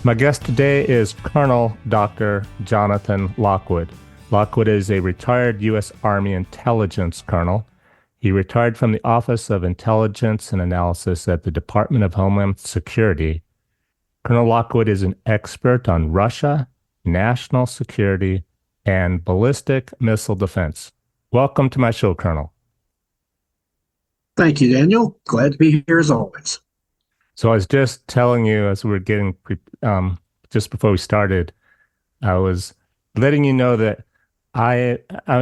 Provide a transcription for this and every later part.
My guest today is Colonel Dr. Jonathan Lockwood. Lockwood is a retired U.S. Army intelligence colonel. He retired from the Office of Intelligence and Analysis at the Department of Homeland Security. Colonel Lockwood is an expert on Russia, national security, and ballistic missile defense. Welcome to my show, Colonel. Thank you, Daniel. Glad to be here as always. So I was just telling you as we were getting, just before we started, I was letting you know that I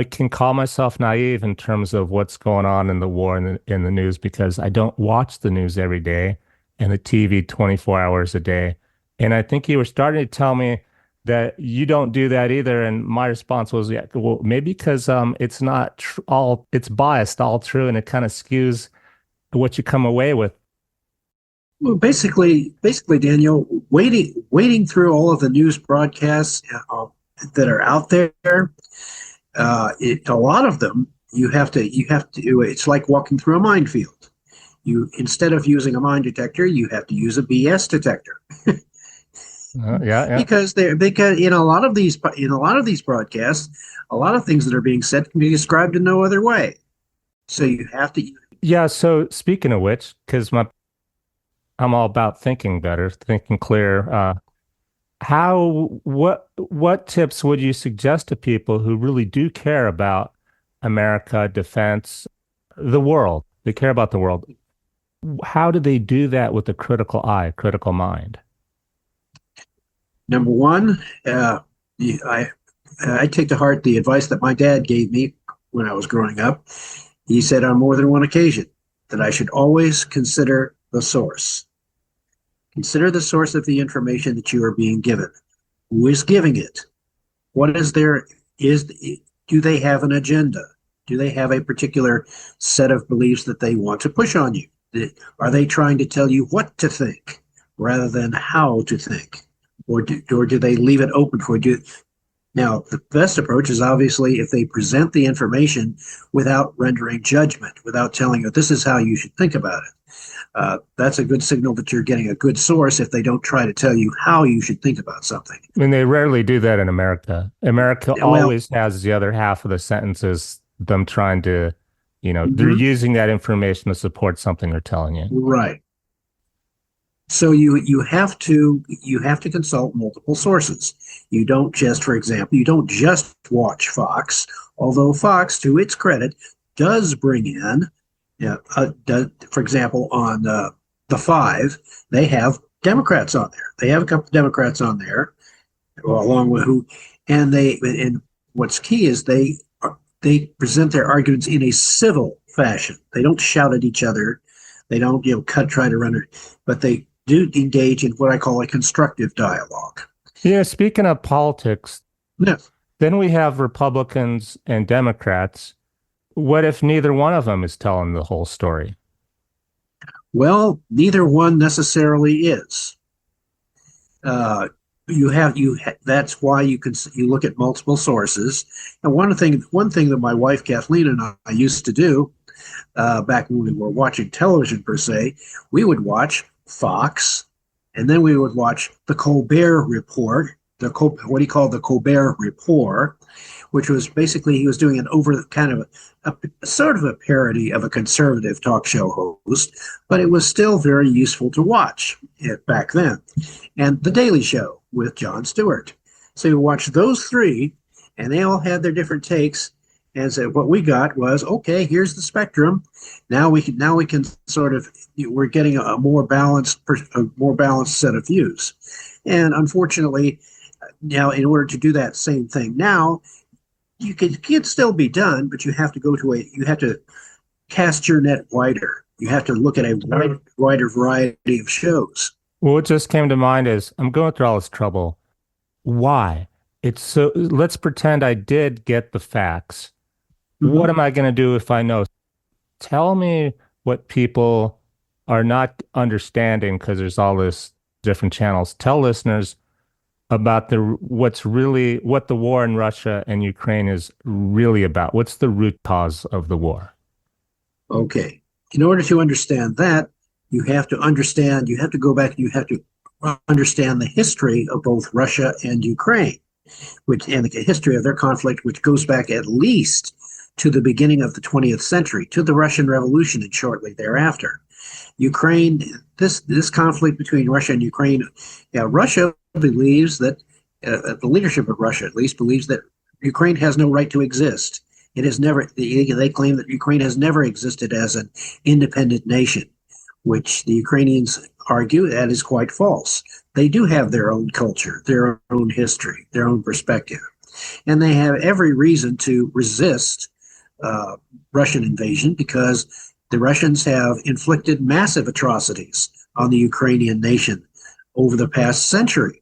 can call myself naive in terms of what's going on in the war and in the news, because I don't watch the news every day and the TV 24 hours a day. And I think you were starting to tell me that you don't do that either. And my response was, yeah, well, maybe because it's not it's biased, all true, and it kind of skews what you come away with. Well, basically, Daniel, wading through all of the news broadcasts that are out there, a lot of them you have to. It's like walking through a minefield. Instead of using a mine detector, you have to use a BS detector. Yeah. Because in a lot of these broadcasts, a lot of things that are being said can be described in no other way. So you have to. Yeah. So speaking of which, because I'm all about thinking better, thinking clear. What tips would you suggest to people who really do care about America, defense, the world? They care about the world. How do they do that with a critical eye, critical mind? Number one, I take to heart the advice that my dad gave me when I was growing up. He said on more than one occasion that I should always consider the source. Consider the source of the information that you are being given. Who is giving it? What is there? Do they have an agenda? Do they have a particular set of beliefs that they want to push on you? Are they trying to tell you what to think rather than how to think? Or do they leave it open for you? Now, the best approach is obviously if they present the information without rendering judgment, without telling you this is how you should think about it. That's a good signal that you're getting a good source if they don't try to tell you how you should think about something. I mean, they rarely do that in America. America always has the other half of the sentences, them trying to, they're using that information to support something they're telling you. Right. So you have to consult multiple sources. You don't just, for example, watch Fox, although Fox, to its credit, does bring in, for example, on the Five, they have Democrats on there. They have a couple of Democrats on there, along with and what's key is they present their arguments in a civil fashion. They don't shout at each other. They don't try to run it, but they do engage in what I call a constructive dialogue. Yeah, speaking of politics, yes. Then we have Republicans and Democrats. What if neither one of them is telling the whole story? Well, neither one necessarily is. That's why you look at multiple sources. And one thing that my wife Kathleen and I used to do back when we were watching television per se, we would watch Fox, and then we would watch the Colbert Report, what he called the Colbert Report, which was basically he was doing an over kind of a sort of a parody of a conservative talk show host, but it was still very useful to watch back then. And The Daily Show with Jon Stewart. So you watch those three, and they all had their different takes. And so what we got was, okay, here's the spectrum. Now we can sort of, we're getting a more balanced set of views. And unfortunately, now in order to do that same thing now, you can still be done, but you have to you have to cast your net wider. You have to look at a wider variety of shows. Well, what just came to mind is I'm going through all this trouble. Why? Let's pretend I did get the facts. Mm-hmm. What am I going to do if I know? Tell me what people are not understanding because there's all this different channels. Tell listeners about what the war in Russia and Ukraine is really about. What's the root cause of the war? Okay. In order to understand that, you have to go back and you have to understand the history of both Russia and Ukraine, which and the history of their conflict, which goes back at least to the beginning of the 20th century, to the Russian Revolution and shortly thereafter. Ukraine, this conflict between Russia and Ukraine, Russia believes that the leadership of Russia at least believes that Ukraine has no right to exist. It has never. They claim that Ukraine has never existed as an independent nation, which the Ukrainians argue that is quite false. They do have their own culture, their own history, their own perspective, and they have every reason to resist Russian invasion because the Russians have inflicted massive atrocities on the Ukrainian nation over the past century,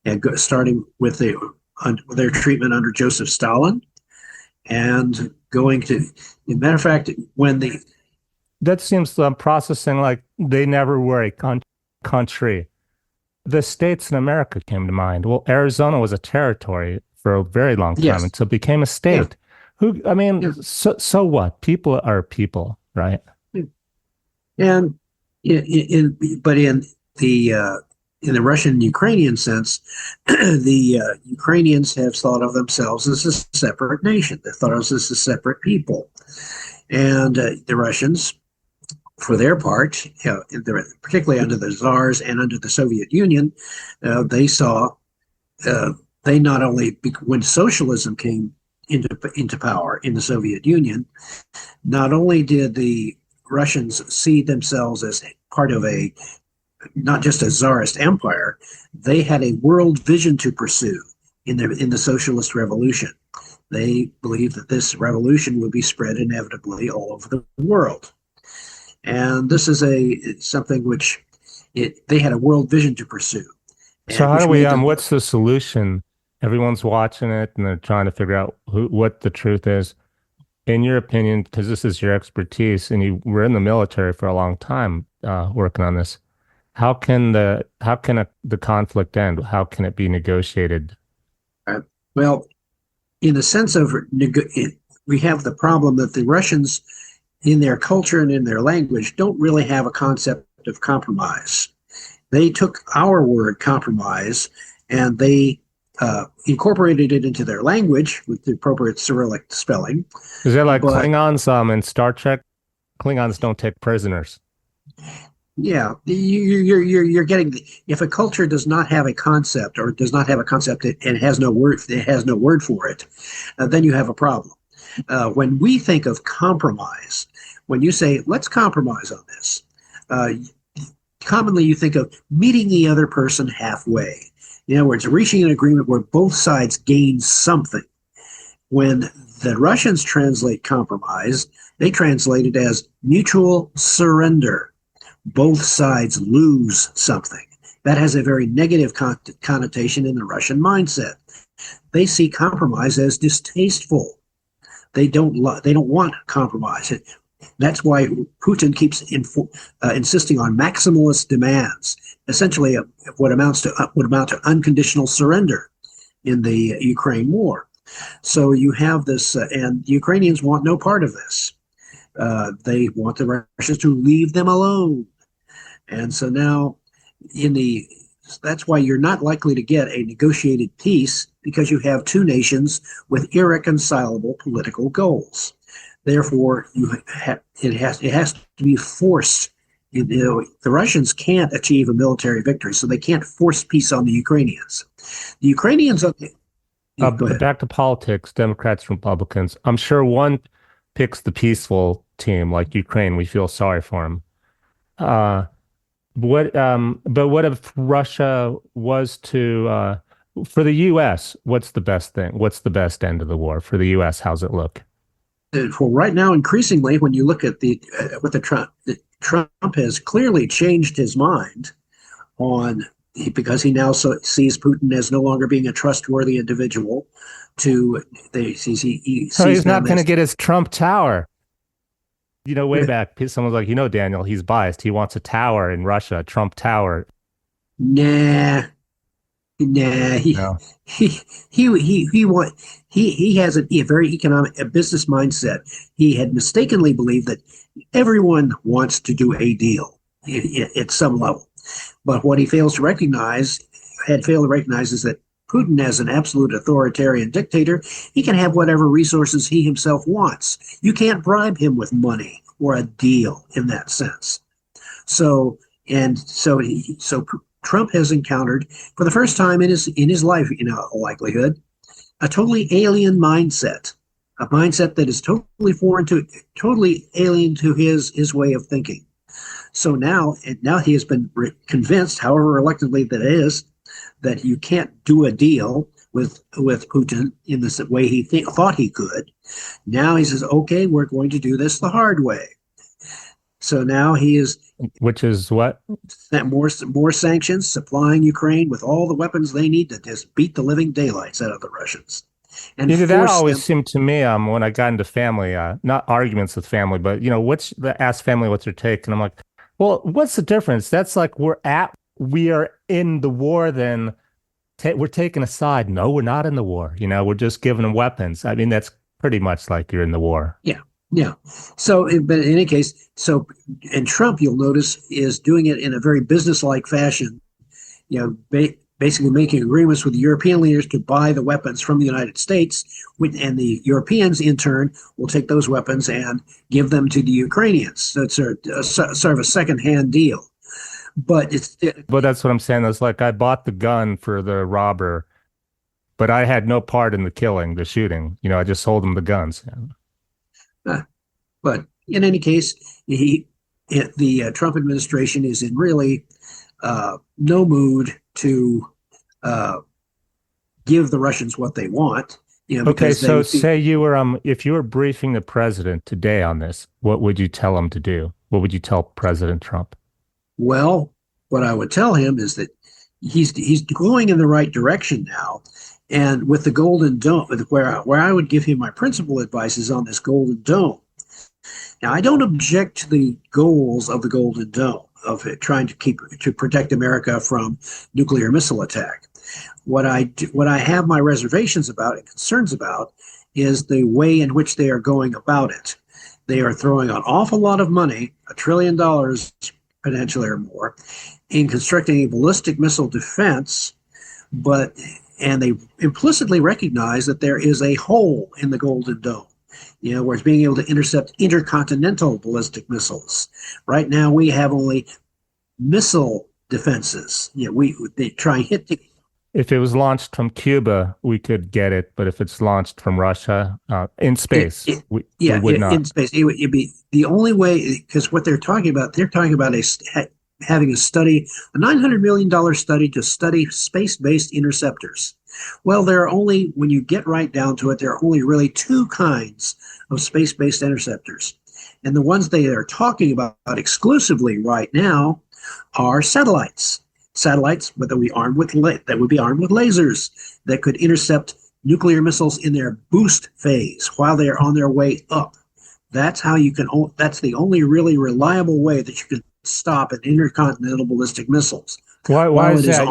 and starting with their treatment under Joseph Stalin, and going to, as a matter of fact, when the That seems processing like they never were a country. The states in America came to mind. Well, Arizona was a territory for a very long time yes, until it became a yeah, state. Who, I mean, yeah, so what? People are people, right? and but in the Russian Ukrainian sense, the Ukrainians have thought of themselves as a separate nation. They thought of us as a separate people, and the Russians, for their part, particularly under the Tsars and under the Soviet Union, they saw they not only when socialism came into power in the Soviet Union, not only did the Russians see themselves as part of a not just a czarist empire, they had a world vision to pursue in the socialist revolution. They believed that this revolution would be spread inevitably all over the world. And this is something which they had a world vision to pursue, So and how do which we, made them. what's the solution? Everyone's watching it and they're trying to figure out what the truth is. In your opinion, because this is your expertise and you were in the military for a long time working on this, how can the conflict end? How can it be negotiated? Well, in the sense of we have the problem that the Russians, in their culture and in their language, don't really have a concept of compromise. They took our word compromise and they incorporated it into their language with the appropriate Cyrillic spelling. Is it like But Klingons in Star Trek? Klingons don't take prisoners. yeah, you're getting, if a culture does not have a concept or does not have a concept and it has no word for it, then you have a problem. When we think of compromise, when you say let's compromise on this, uh, commonly you think of meeting the other person halfway. In other words, reaching an agreement where both sides gain something. When the Russians translate compromise, they translate it as mutual surrender. Both sides lose something. That has a very negative connotation in the Russian mindset. They see compromise as distasteful. They don't want compromise. That's why Putin keeps insisting on maximalist demands, essentially what amount to unconditional surrender in the Ukraine war. So you have this, and the Ukrainians want no part of this. They want the Russians to leave them alone. And so now, that's why you're not likely to get a negotiated peace, because you have two nations with irreconcilable political goals. Therefore, it has to be forced. The Russians can't achieve a military victory, so they can't force peace on the Ukrainians. The Ukrainians, go ahead. Back to politics, Democrats, Republicans. I'm sure one picks the peaceful team, like Ukraine. We feel sorry for them. But what if Russia was to, for the U.S., what's the best thing? What's the best end of the war for the U.S.? How's it look? For right now, increasingly, when you look at Trump has clearly changed his mind because he now sees Putin as no longer being a trustworthy individual. So he's not going to get his Trump Tower. Way back, someone's like, Daniel, he's biased. He wants a tower in Russia, a Trump Tower. Nah, he No. he has a very a business mindset. He had mistakenly believed that everyone wants to do a deal at some level. But what he had failed to recognize, is that Putin, as an absolute authoritarian dictator, he can have whatever resources he himself wants. You can't bribe him with money or a deal in that sense. So, so Trump has encountered, for the first time in his life, in all likelihood, a totally alien mindset, a mindset that is totally alien to his way of thinking. So now he has been convinced, however reluctantly that is, that you can't do a deal with Putin in the way he thought he could. Now he says, okay, we're going to do this the hard way. So now he is, which is what? More sanctions, supplying Ukraine with all the weapons they need to just beat the living daylights out of the Russians. And that always seemed to me, when I got into family, not arguments with family, but ask family what's their take, and I'm like, well, what's the difference? That's like we are in the war, then we're taking a side. No, we're not in the war. We're just giving them weapons. I mean, that's pretty much like you're in the war. Yeah. Yeah. So, but in any case, and Trump, you'll notice, is doing it in a very businesslike fashion, basically making agreements with the European leaders to buy the weapons from the United States, and the Europeans, in turn, will take those weapons and give them to the Ukrainians. So it's sort of a second-hand deal. But that's what I'm saying. It's like I bought the gun for the robber, but I had no part in the killing, the shooting. I just sold him the guns. But in any case, the Trump administration is in really no mood to give the Russians what they want. Okay, so say you were if you were briefing the president today on this, what would you tell him to do? What would you tell President Trump? Well, what I would tell him is that he's going in the right direction now. And with the Golden Dome, where I would give him my principal advice is on this Golden Dome. Now, I don't object to the goals of the Golden Dome, of it trying to protect America from nuclear missile attack. What I have my reservations about and concerns about is the way in which they are going about it. They are throwing an awful lot of money, $1 trillion potentially or more, in constructing a ballistic missile defense, and they implicitly recognize that there is a hole in the Golden Dome, where it's being able to intercept intercontinental ballistic missiles. Right now, we have only missile defenses. They try and hit. If it was launched from Cuba, we could get it, but if it's launched from Russia in space, we would not. In space, it'd be the only way, because what they're talking about having a $900 million study to study space-based interceptors. Well, when you get right down to it, there are only really two kinds of space-based interceptors. And the ones they are talking about exclusively right now are satellites. Satellites that would be armed with lasers that could intercept nuclear missiles in their boost phase while they are on their way up. That's the only really reliable way that you can stop an intercontinental ballistic missiles. Why is that?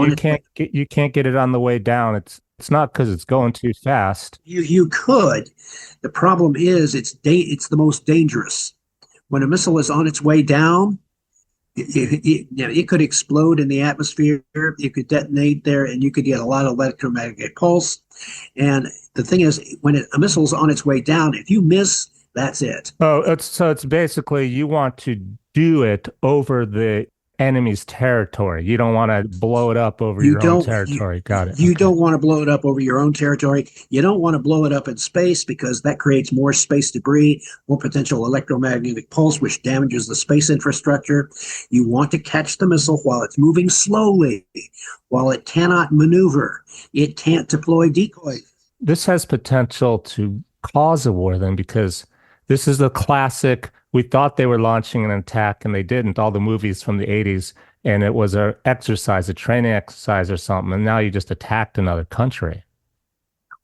You can't get it on the way down. It's not because it's going too fast. You could. The problem is it's the most dangerous. When a missile is on its way down, it could explode in the atmosphere. It could detonate there, and you could get a lot of electromagnetic pulse. And the thing is, when a missile is on its way down, if you miss, that's it. Oh, it's basically you want to do it over the enemy's territory. You don't want to blow it up over your own territory. Got it. You don't want to blow it up over your own territory. You don't want to blow it up in space because that creates more space debris, more potential electromagnetic pulse, which damages the space infrastructure. You want to catch the missile while it's moving slowly, while it cannot maneuver. It can't deploy decoys. This has potential to cause a war then, because this is the classic, we thought they were launching an attack and they didn't. All the movies from the 80s, and it was a training exercise or something, and now you just attacked another country.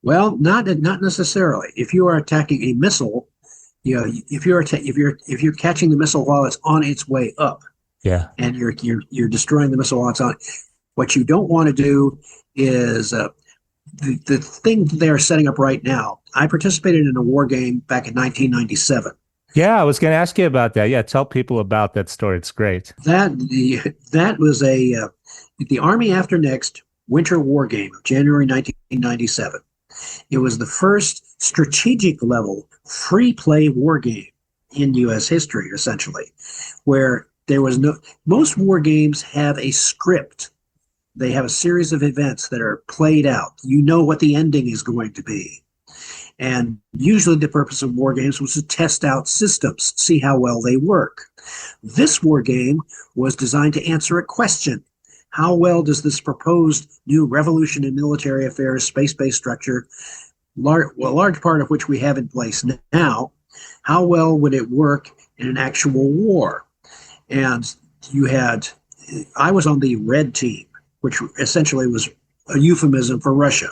Well, not necessarily. If you are attacking a missile, if you're catching the missile while it's on its way up, yeah, and you're destroying the missile while it's on, what you don't want to do is the thing that they are setting up right now. I participated in a war game back in 1997. Yeah, I was going to ask you about that. Yeah, tell people about that story. It's great. That was the Army After Next Winter War Game of January 1997. It was the first strategic level free play war game in U.S. history, essentially, where there was no. Most war games have a script. They have a series of events that are played out. You know what the ending is going to be. And usually the purpose of war games was to test out systems, see how well they work. This war game was designed to answer a question. How well does this proposed new revolution in military affairs, space-based structure, a large part of which we have in place now, how well would it work in an actual war? And I was on the red team, which essentially was a euphemism for Russia.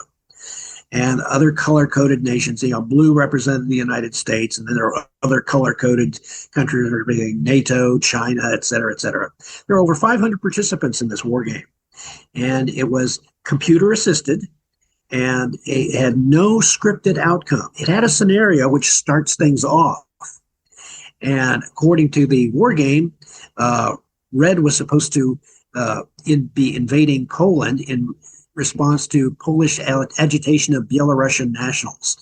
And other color-coded nations, blue represented the United States, and then there are other color-coded countries representing NATO, China, et cetera, et cetera. There are over 500 participants in this war game, and it was computer-assisted, and it had no scripted outcome. It had a scenario which starts things off, and according to the war game, Red was supposed to be invading Poland in response to Polish agitation of Belarusian nationals.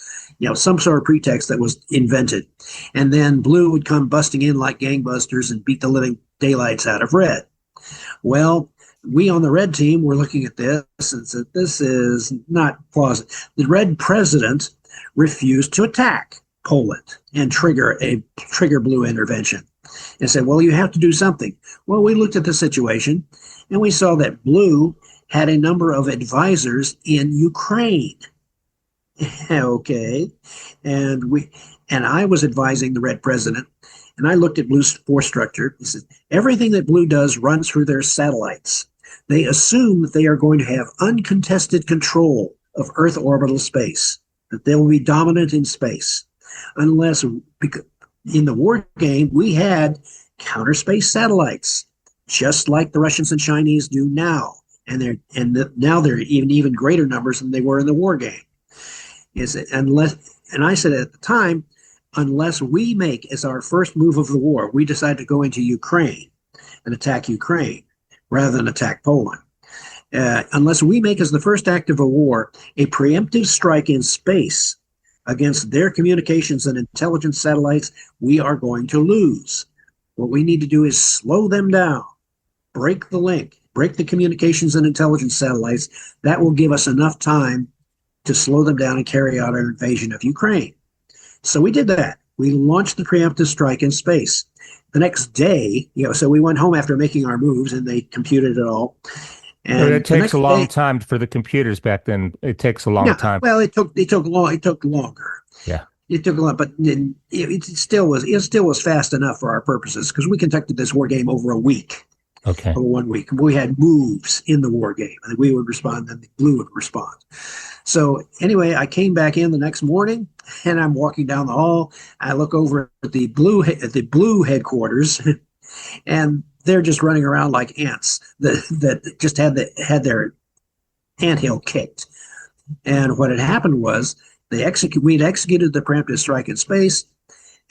Some sort of pretext that was invented. And then Blue would come busting in like gangbusters and beat the living daylights out of Red. Well, we on the red team were looking at this and said, this is not plausible. The Red president refused to attack Poland and trigger Blue intervention and said, well, you have to do something. Well, we looked at the situation and we saw that Blue had a number of advisors in Ukraine. Okay. And I was advising the Red president, and I looked at Blue's force structure. He said, everything that Blue does runs through their satellites. They assume that they are going to have uncontested control of Earth orbital space, that they will be dominant in space, unless in the war game, we had counter space satellites, just like the Russians and Chinese do now. Now they're even greater numbers than they were in the war game. And I said at the time, unless we make as our first move of the war, we decide to go into Ukraine and attack Ukraine rather than attack Poland. Unless we make as the first act of a war a preemptive strike in space against their communications and intelligence satellites, we are going to lose. What we need to do is slow them down, break the link, break the communications and intelligence satellites. That will give us enough time to slow them down and carry out our invasion of Ukraine. So we did that. We launched the preemptive strike in space. The next day, so we went home after making our moves, and they computed it all. And but it takes a long time for the computers back then. It takes a long time. Well, it took longer. Yeah. It took a lot, but it still was fast enough for our purposes, because we conducted this war game over a week. Okay. Over 1 week. We had moves in the war game, and we would respond, and the Blue would respond. So anyway, I came back in the next morning, and I'm walking down the hall. I look over at the Blue headquarters, and they're just running around like ants that just had their anthill kicked. And what had happened was we'd executed the preemptive strike in space,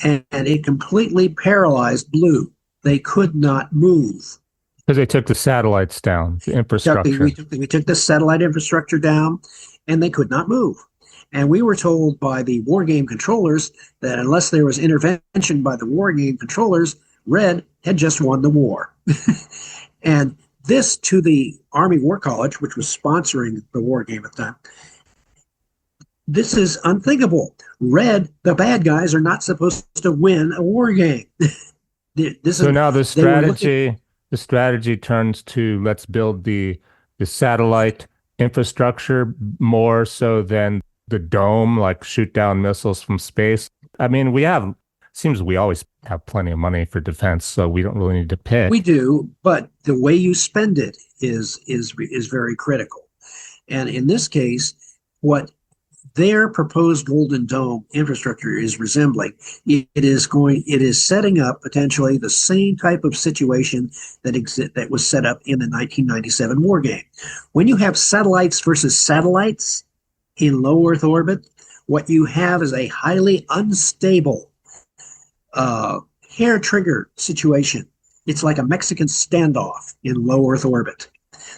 and it completely paralyzed Blue. They could not move. Because they took the satellites down, the infrastructure. We took the satellite infrastructure down, and they could not move. And we were told by the war game controllers that unless there was intervention by the war game controllers, Red had just won the war. And this, to the Army War College, which was sponsoring the war game at the time, this is unthinkable. Red, the bad guys, are not supposed to win a war game. Now the strategy turns to let's build the satellite infrastructure more so than the dome, like shoot down missiles from space. I mean, seems we always have plenty of money for defense, so we don't really need to pick. We do, but the way you spend it is very critical. And in this case, what their proposed Golden Dome infrastructure is resembling, it is setting up potentially the same type of situation that was set up in the 1997 war game. When you have satellites versus satellites in low Earth orbit, what you have is a highly unstable uh, hair trigger situation. It's like a Mexican standoff in low Earth orbit.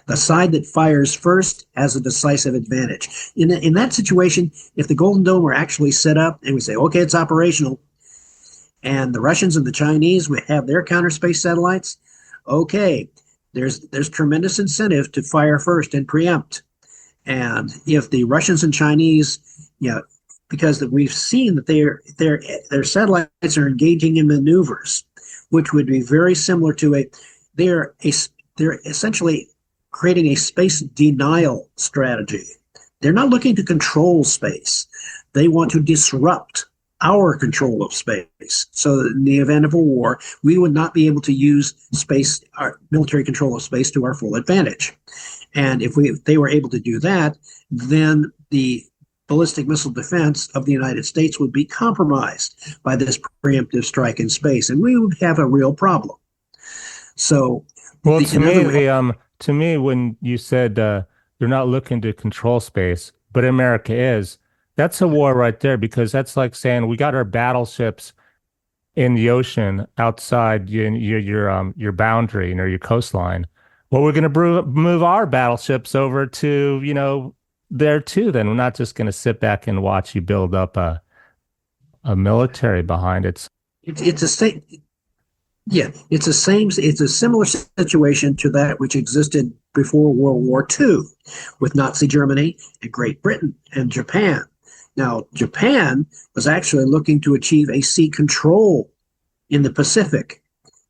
The side that fires first has a decisive advantage. In that situation, if the Golden Dome were actually set up and we say, okay, it's operational, and the Russians and the Chinese would have their counter space satellites, okay, there's tremendous incentive to fire first and preempt. And if the Russians and Chinese, you know, because we've seen that their satellites are engaging in maneuvers, which would be very similar to they're a they're essentially creating a space denial strategy. They're not looking to control space. They want to disrupt our control of space. So that in the event of a war, we would not be able to use space, our military control of space to our full advantage. And if they were able to do that, then the ballistic missile defense of the United States would be compromised by this preemptive strike in space, and we would have a real problem. So, Well, to me, when you said you're not looking to control space, but America is, that's a war right there because that's like saying we got our battleships in the ocean outside your boundary, your coastline. Well, we're going to move our battleships over to, there too. Then we're not just going to sit back and watch you build up a military behind it. it's a same, yeah, it's a similar situation to that which existed before World War II with Nazi Germany and Great Britain and Japan. Now, Japan was actually looking to achieve a sea control in the Pacific.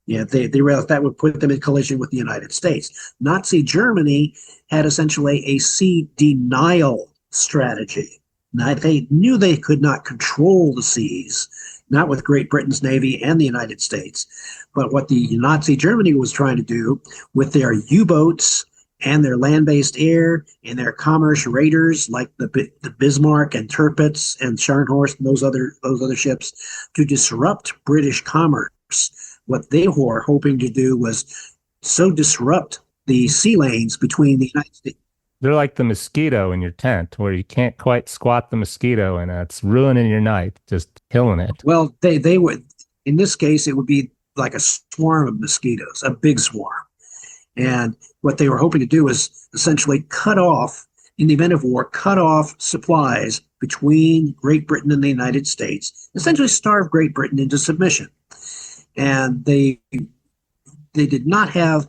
Yeah, they realized that would put them in collision with the United States. Nazi Germany had essentially a sea denial strategy. Now, they knew they could not control the seas, not with Great Britain's Navy and the United States. But what the Nazi Germany was trying to do with their U-boats and their land-based air and their commerce raiders like the Bismarck and Tirpitz and Scharnhorst and those other ships to disrupt British commerce. What they were hoping to do was so disrupt the sea lanes between the United States. They're like the mosquito in your tent where you can't quite squat the mosquito and it's ruining your night, just killing it. Well, they would, in this case, it would be like a swarm of mosquitoes, a big swarm. And what they were hoping to do was essentially in the event of war, cut off supplies between Great Britain and the United States, essentially starve Great Britain into submission. And they did not have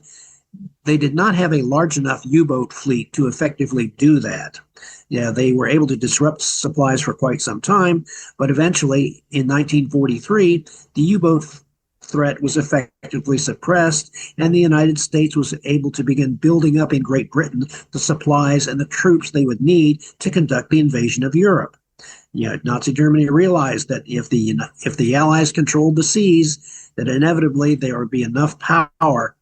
a large enough U-boat fleet to effectively do that. Yeah, they were able to disrupt supplies for quite some time, but eventually in 1943, the U-boat threat was effectively suppressed, and the United States was able to begin building up in Great Britain the supplies and the troops they would need to conduct the invasion of Europe. Nazi Germany realized that if the Allies controlled the seas, that inevitably there would be enough power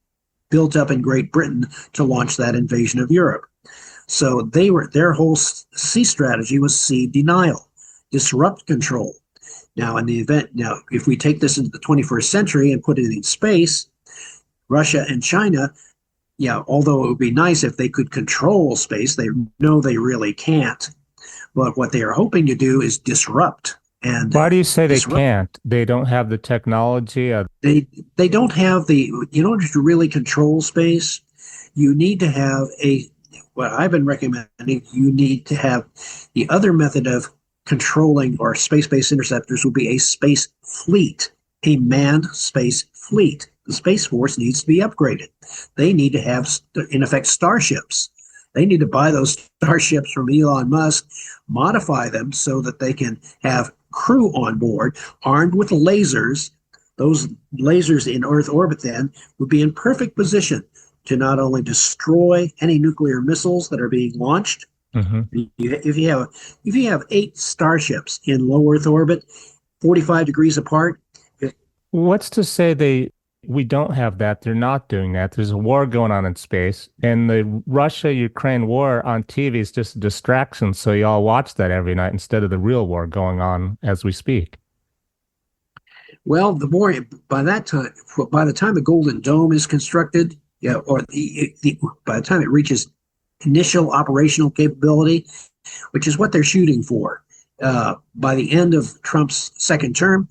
built up in Great Britain to launch that invasion of Europe. So their whole sea strategy was sea denial, disrupt control. Now, if we take this into the 21st century and put it in space, Russia and China, although it would be nice if they could control space, they know they really can't. But what they are hoping to do is disrupt. And why do you say they can't? They don't have the technology. They don't have in order to really control space, you need to have what I've been recommending, you need to have the other method of controlling or space-based interceptors would be a space fleet, a manned space fleet. The Space Force needs to be upgraded. They need to have, in effect, starships. They need to buy those starships from Elon Musk, modify them so that they can have crew on board armed with lasers. Those lasers in Earth orbit then would be in perfect position to not only destroy any nuclear missiles that are being launched. Mm-hmm. If you have 8 starships in low Earth orbit, 45 degrees apart. What's to say we don't have that? They're not doing that. There's a war going on in space, and the Russia-Ukraine war on TV is just a distraction. So you all watch that every night instead of the real war going on as we speak. Well, by the time the Golden Dome is constructed, or by the time it reaches initial operational capability, which is what they're shooting for, by the end of Trump's second term,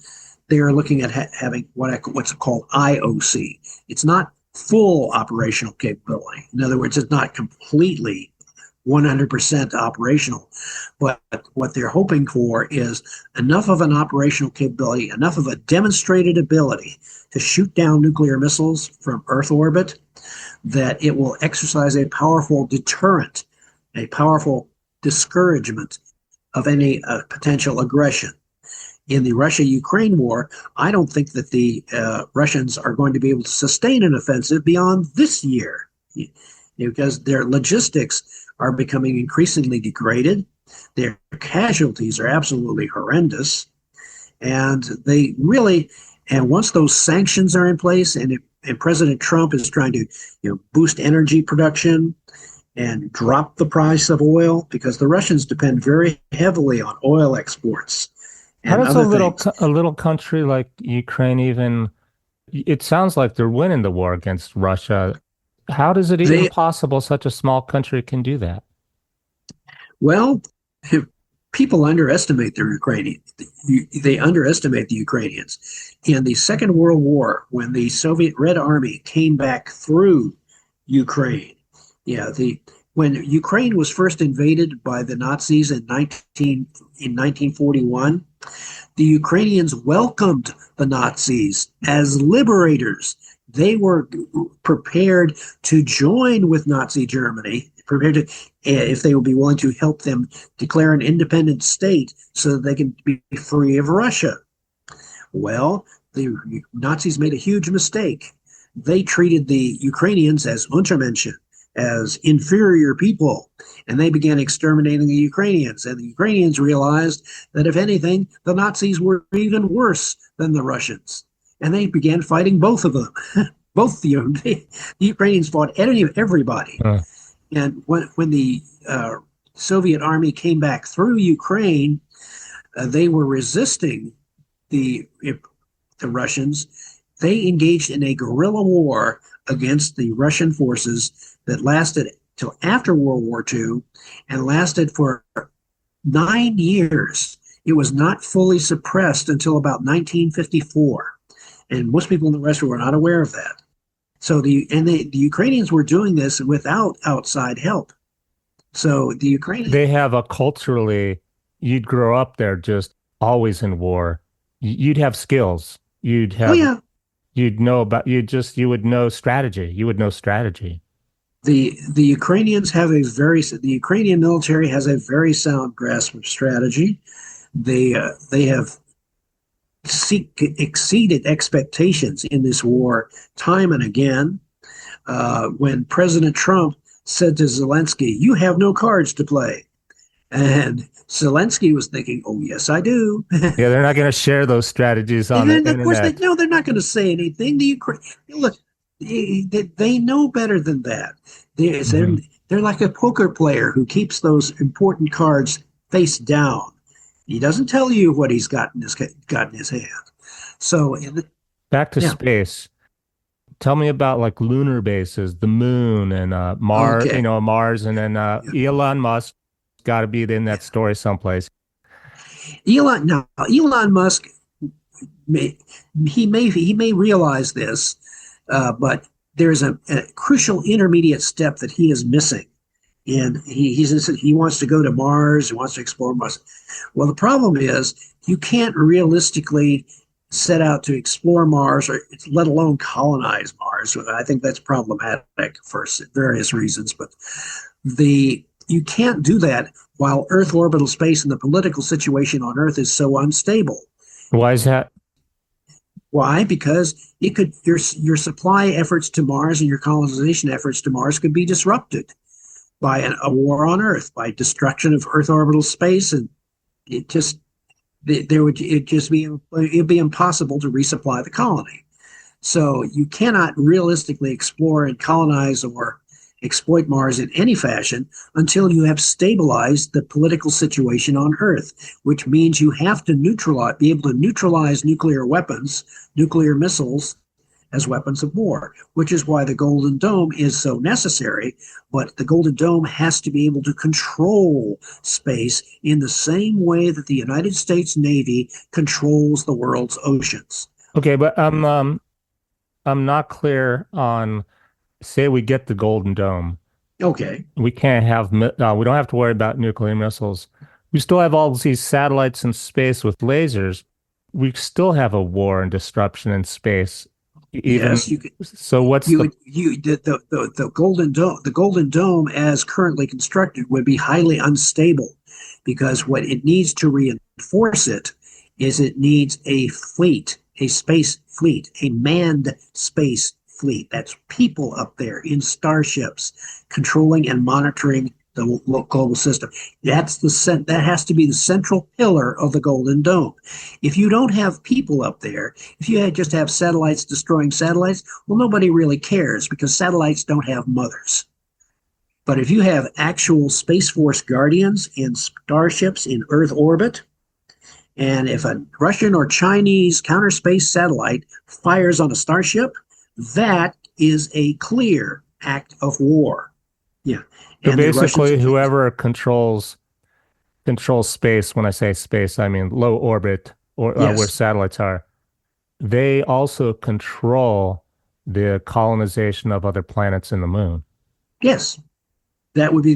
they are looking at having what's called IOC. It's not full operational capability. In other words, it's not completely 100% operational. But what they're hoping for is enough of an operational capability, enough of a demonstrated ability to shoot down nuclear missiles from Earth orbit that it will exercise a powerful deterrent, a powerful discouragement of any potential aggression. In the Russia-Ukraine war, I don't think that the Russians are going to be able to sustain an offensive beyond this year because their logistics are becoming increasingly degraded. Their casualties are absolutely horrendous. And they really, and once those sanctions are in place and President Trump is trying to boost energy production and drop the price of oil because the Russians depend very heavily on oil exports How and does other things. a little country like Ukraine even, it sounds like they're winning the war against Russia. How is it even They possible such a small country can do that? Well, people underestimate the Ukrainians. They underestimate the Ukrainians. In the Second World War, when the Soviet Red Army came back through Ukraine, when Ukraine was first invaded by the Nazis in 1941, the Ukrainians welcomed the Nazis as liberators. They were prepared to join with Nazi Germany, prepared to, if they would be willing to help them declare an independent state so that they can be free of Russia. Well, the Nazis made a huge mistake. They treated the Ukrainians as Untermenschen, as inferior people, and they began exterminating the Ukrainians. And the Ukrainians realized that, if anything, the Nazis were even worse than the Russians. And they began fighting both of them. Both the Ukrainians fought everybody. And when the Soviet army came back through Ukraine, they were resisting the Russians. They engaged in a guerrilla war against the Russian forces that lasted till after World War II and lasted for 9 years. It was not fully suppressed until about 1954. And most people in the West were not aware of that. So the Ukrainians were doing this without outside help. So the Ukrainians, They have a culturally, you'd grow up there just always in war. You'd have skills. oh yeah, You'd know about, you would know strategy. You would know strategy. the Ukrainians have the Ukrainian military has a very sound grasp of strategy. They have exceeded expectations in this war time and again. When President Trump said to Zelensky, "You have no cards to play," and Zelensky was thinking, "Oh yes, I do." Yeah, they're not going to share those strategies on And the then, of course, internet. they're not going to say anything. Look, they know better than that. They're, Mhm. they're like a poker player who keeps those important cards face down. He doesn't tell you what he's got in his hand. So, Back to yeah, space. Tell me about like lunar bases, the moon and Mars, okay. Mars, and then Elon Musk got to be in that story someplace. Elon Musk may he may realize this, but there's a crucial intermediate step that he is missing. And he wants to go to Mars. He wants to explore Mars. Well, the problem is you can't realistically set out to explore Mars, or let alone colonize Mars. I think that's problematic for various reasons. But you can't do that while Earth orbital space and the political situation on Earth is so unstable. Why is that? Why? Because your supply efforts to Mars and your colonization efforts to Mars could be disrupted by a war on Earth, by destruction of Earth orbital space, and it just it'd be impossible to resupply the colony. So you cannot realistically explore and colonize or exploit Mars in any fashion until you have stabilized the political situation on Earth, which means you have to be able to neutralize nuclear weapons, nuclear missiles, as weapons of war, which is why the Golden Dome is so necessary. But the Golden Dome has to be able to control space in the same way that the United States Navy controls the world's oceans. Okay, but I'm not clear on, say we get the Golden Dome. Okay. We can't have we don't have to worry about nuclear missiles. We still have all these satellites in space with lasers. We still have a war and disruption in space. Yes, Even so, what's the the Golden Dome as currently constructed would be highly unstable because what it needs to reinforce it is it needs a fleet, a space fleet, a manned space fleet. That's people up there in starships controlling and monitoring the global system. That has to be the central pillar of the Golden Dome. If you don't have people up there, if you just have satellites destroying satellites, well, nobody really cares because satellites don't have mothers. But if you have actual Space Force guardians in starships in Earth orbit, and if a Russian or Chinese counter space satellite fires on a starship, that is a clear act of war. Yeah. so And the Russians, basically whoever controls space, when I say space, I mean low orbit or where yes, satellites are, they also control the colonization of other planets in the moon. yes, that would be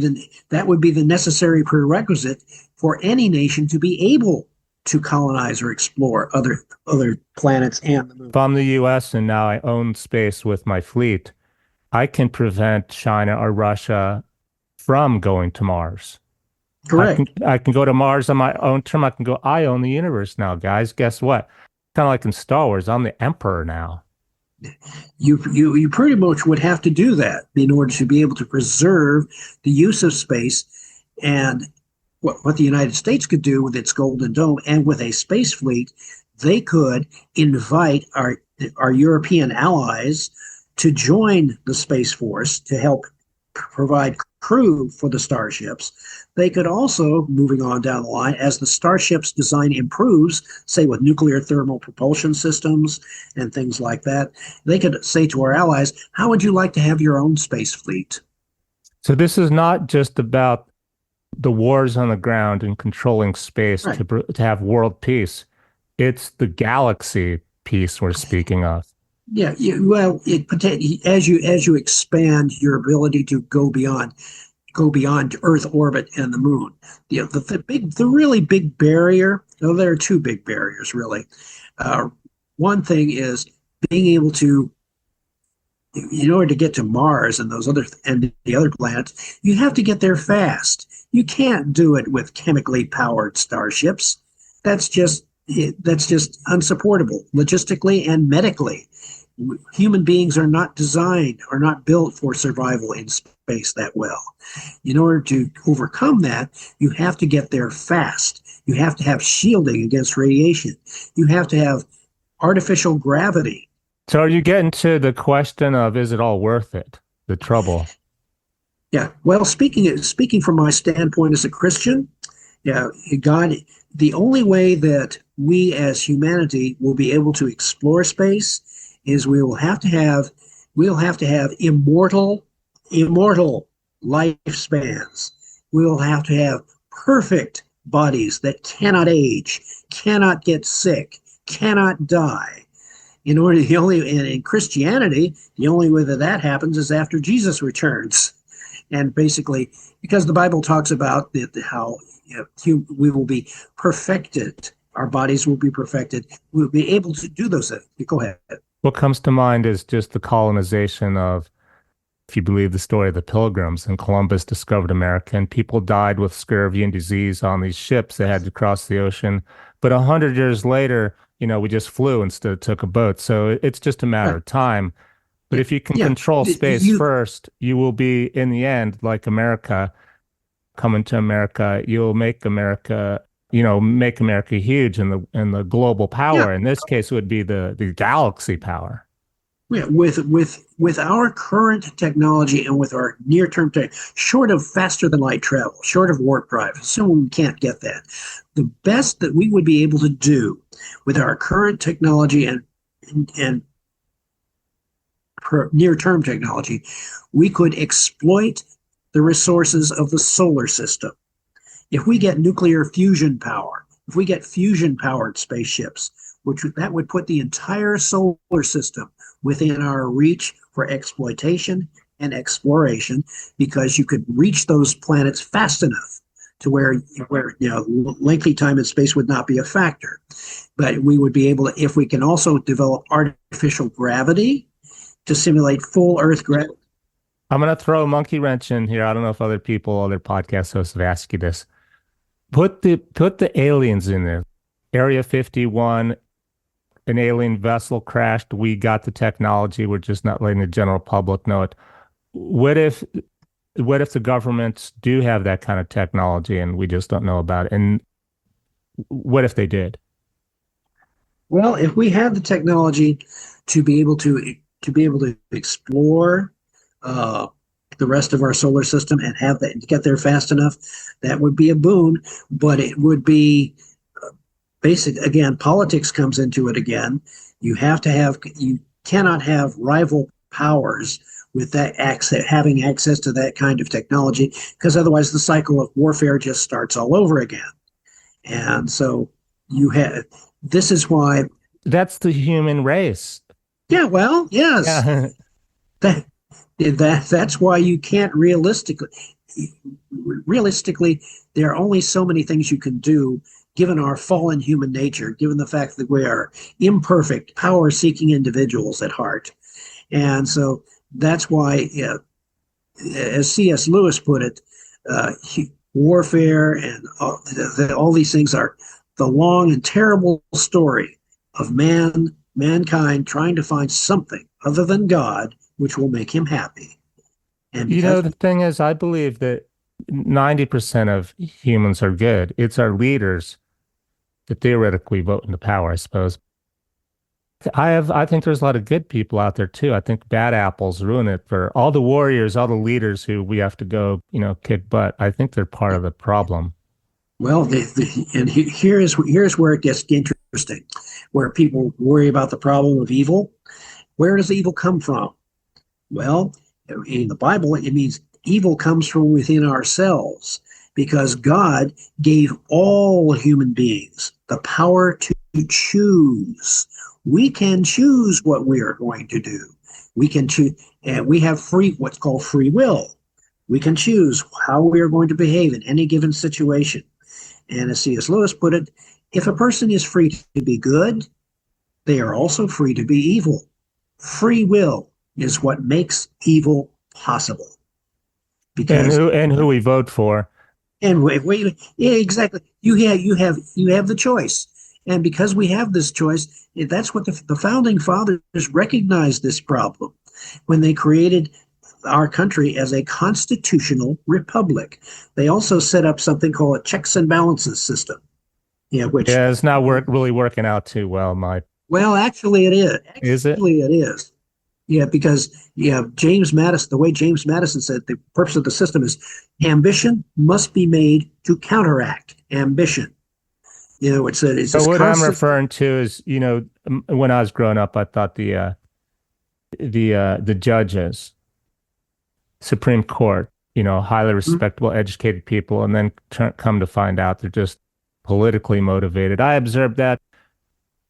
the necessary prerequisite for any nation to be able to colonize or explore other planets and the moon. If I'm the US and now I own space with my fleet, I can prevent China or Russia from going to Mars. Correct. I can go to Mars on my own term. I can go, I own the universe now, guys. Guess what? Kind of like in Star Wars, I'm the emperor now. You pretty much would have to do that in order to be able to preserve the use of space. And what the United States could do with its Golden Dome and with a space fleet, they could invite our European allies to join the Space Force to help provide crew for the starships. They could also, moving on down the line, as the starship's design improves, say with nuclear thermal propulsion systems and things like that, they could say to our allies, how would you like to have your own space fleet? So this is not just about the wars on the ground and controlling space Right. to have world peace. It's the galaxy peace we're speaking of. Yeah, well, as you expand your ability to go beyond Earth orbit and the moon. The really big barrier. Well, there are two big barriers really. One thing is being able to, in order to get to Mars and the other planets, you have to get there fast. You can't do it with chemically powered starships. That's just unsupportable logistically and medically. Human beings are not designed or not built for survival in space that well. In order to overcome that, you have to get there fast. You have to have shielding against radiation. You have to have artificial gravity. So are you getting to the question of, is it all worth it? The trouble. Yeah. Well, speaking from my standpoint as a Christian, yeah, God, the only way that we as humanity will be able to explore space is we'll have to have immortal lifespans. We'll have to have perfect bodies that cannot age, cannot get sick, cannot die. In Christianity, the only way that happens is after Jesus returns, and basically because the Bible talks about how we will be perfected, our bodies will be perfected, we'll be able to do those things. Go ahead. What comes to mind is just the colonization of, if you believe the story of the Pilgrims, and Columbus discovered America, and people died with scurvy and disease on these ships that had to cross the ocean. But 100 years later, we just flew instead of took a boat. So it's just a matter Right. of time. But if you can Yeah. control space You first, you will be, in the end, like America, coming to America. You'll make America huge in the global yeah. power. In this case, it would be the galaxy power. Yeah, with our current technology and with our near-term tech, short of faster than light travel, short of warp drive, assuming we can't get that, the best that we would be able to do with our current technology and near-term technology, we could exploit the resources of the solar system. If we get nuclear fusion power, if we get fusion-powered spaceships, which that would put the entire solar system within our reach for exploitation and exploration, because you could reach those planets fast enough to where lengthy time in space would not be a factor. But we would be able to, if we can also develop artificial gravity to simulate full Earth gravity. I'm gonna throw a monkey wrench in here. I don't know if other podcast hosts have asked you this. Put the aliens in there. Area 51, an alien vessel crashed. We got the technology. We're just not letting the general public know it. What if the governments do have that kind of technology and we just don't know about it? And what if they did? Well, if we had the technology to be able to explore the rest of our solar system and have that get there fast enough, that would be a boon. But it would be basic. Again, politics comes into it again. You cannot have rival powers with that having access to that kind of technology, because otherwise the cycle of warfare just starts all over again. And so this is why. That's the human race. Yeah, well, yes. Yeah. That's why you can't realistically, there are only so many things you can do given our fallen human nature, given the fact that we are imperfect, power-seeking individuals at heart. And so that's why, as C.S. Lewis put it, warfare and all these things are the long and terrible story of mankind trying to find something other than God which will make him happy. And the thing is, I believe that 90% of humans are good. It's our leaders that theoretically vote into power, I suppose. I think there's a lot of good people out there too. I think bad apples ruin it for all the warriors, all the leaders who we have to go, kick butt. I think they're part of the problem. Well, here's where it gets interesting, where people worry about the problem of evil. Where does evil come from? Well, in the Bible, it means evil comes from within ourselves, because God gave all human beings the power to choose. We can choose what we are going to do. We can choose, and we have what's called free will. We can choose how we are going to behave in any given situation. And as C.S. Lewis put it, if a person is free to be good, they are also free to be evil. Free will is what makes evil possible. Because and who we vote for. And yeah, exactly. You have the choice. And because we have this choice, that's what the founding fathers recognized this problem when they created our country as a constitutional republic. They also set up something called a checks and balances system. Which it's not really working out too well, Mike. Well, actually, it is. Is it? Actually, it is. Yeah, because James Madison, the way James Madison said, the purpose of the system is ambition must be made to counteract ambition. It's so what I'm referring to is, when I was growing up, I thought the judges, Supreme Court, highly respectable, educated people, and then come to find out they're just politically motivated. I observed that.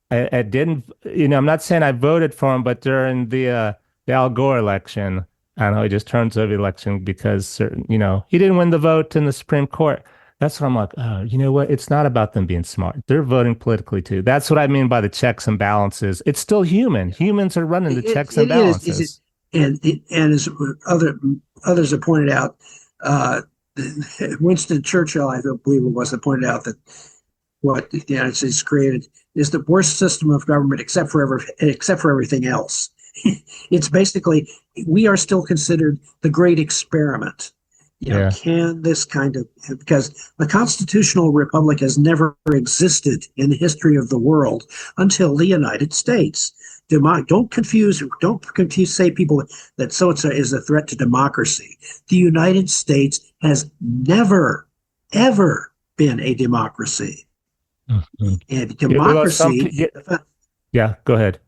I didn't, I'm not saying I voted for him, but during the Al Gore election, I don't know, he just turns over the election because he didn't win the vote in the Supreme Court. That's what I'm like, oh, you know what? It's not about them being smart. They're voting politically too. That's what I mean by the checks and balances. It's still human. Humans are running the checks and balances. And as others have pointed out, Winston Churchill, I believe it was, that pointed out that what the United States created is the worst system of government except for everything else. It's basically, we are still considered the great experiment. Can this because the constitutional republic has never existed in the history of the world until the United States. Don't confuse, say people that so-and-so is a threat to democracy. The United States has never, ever been a democracy. Mm-hmm. And democracy... Yeah, go ahead.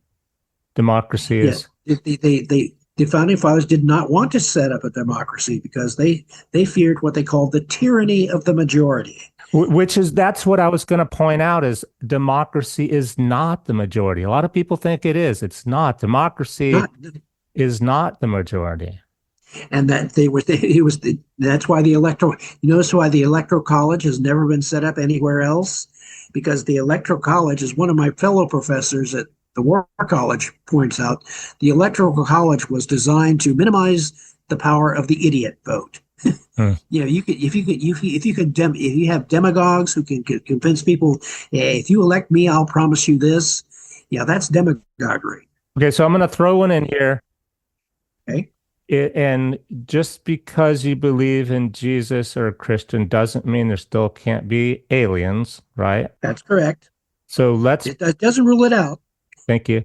Democracy is... The founding fathers did not want to set up a democracy because they feared what they called the tyranny of the majority. Which is that's what I was going to point out is democracy is not the majority. A lot of people think it is. It's not. Democracy Not is not the majority. and that they were it was that's why the electoral you notice why the electoral college has never been set up anywhere else, because the electoral college, is one of my fellow professors at the War College points out, the electoral college was designed to minimize the power of the idiot vote. Hmm. You know, you could if you have demagogues who can convince people, hey, if you elect me, I'll promise you this. Yeah, that's demagoguery. Okay, so I'm going to throw one in here. Okay, And just because you believe in Jesus or a Christian doesn't mean there still can't be aliens, right? that's correct. So let's It doesn't rule it out. thank you.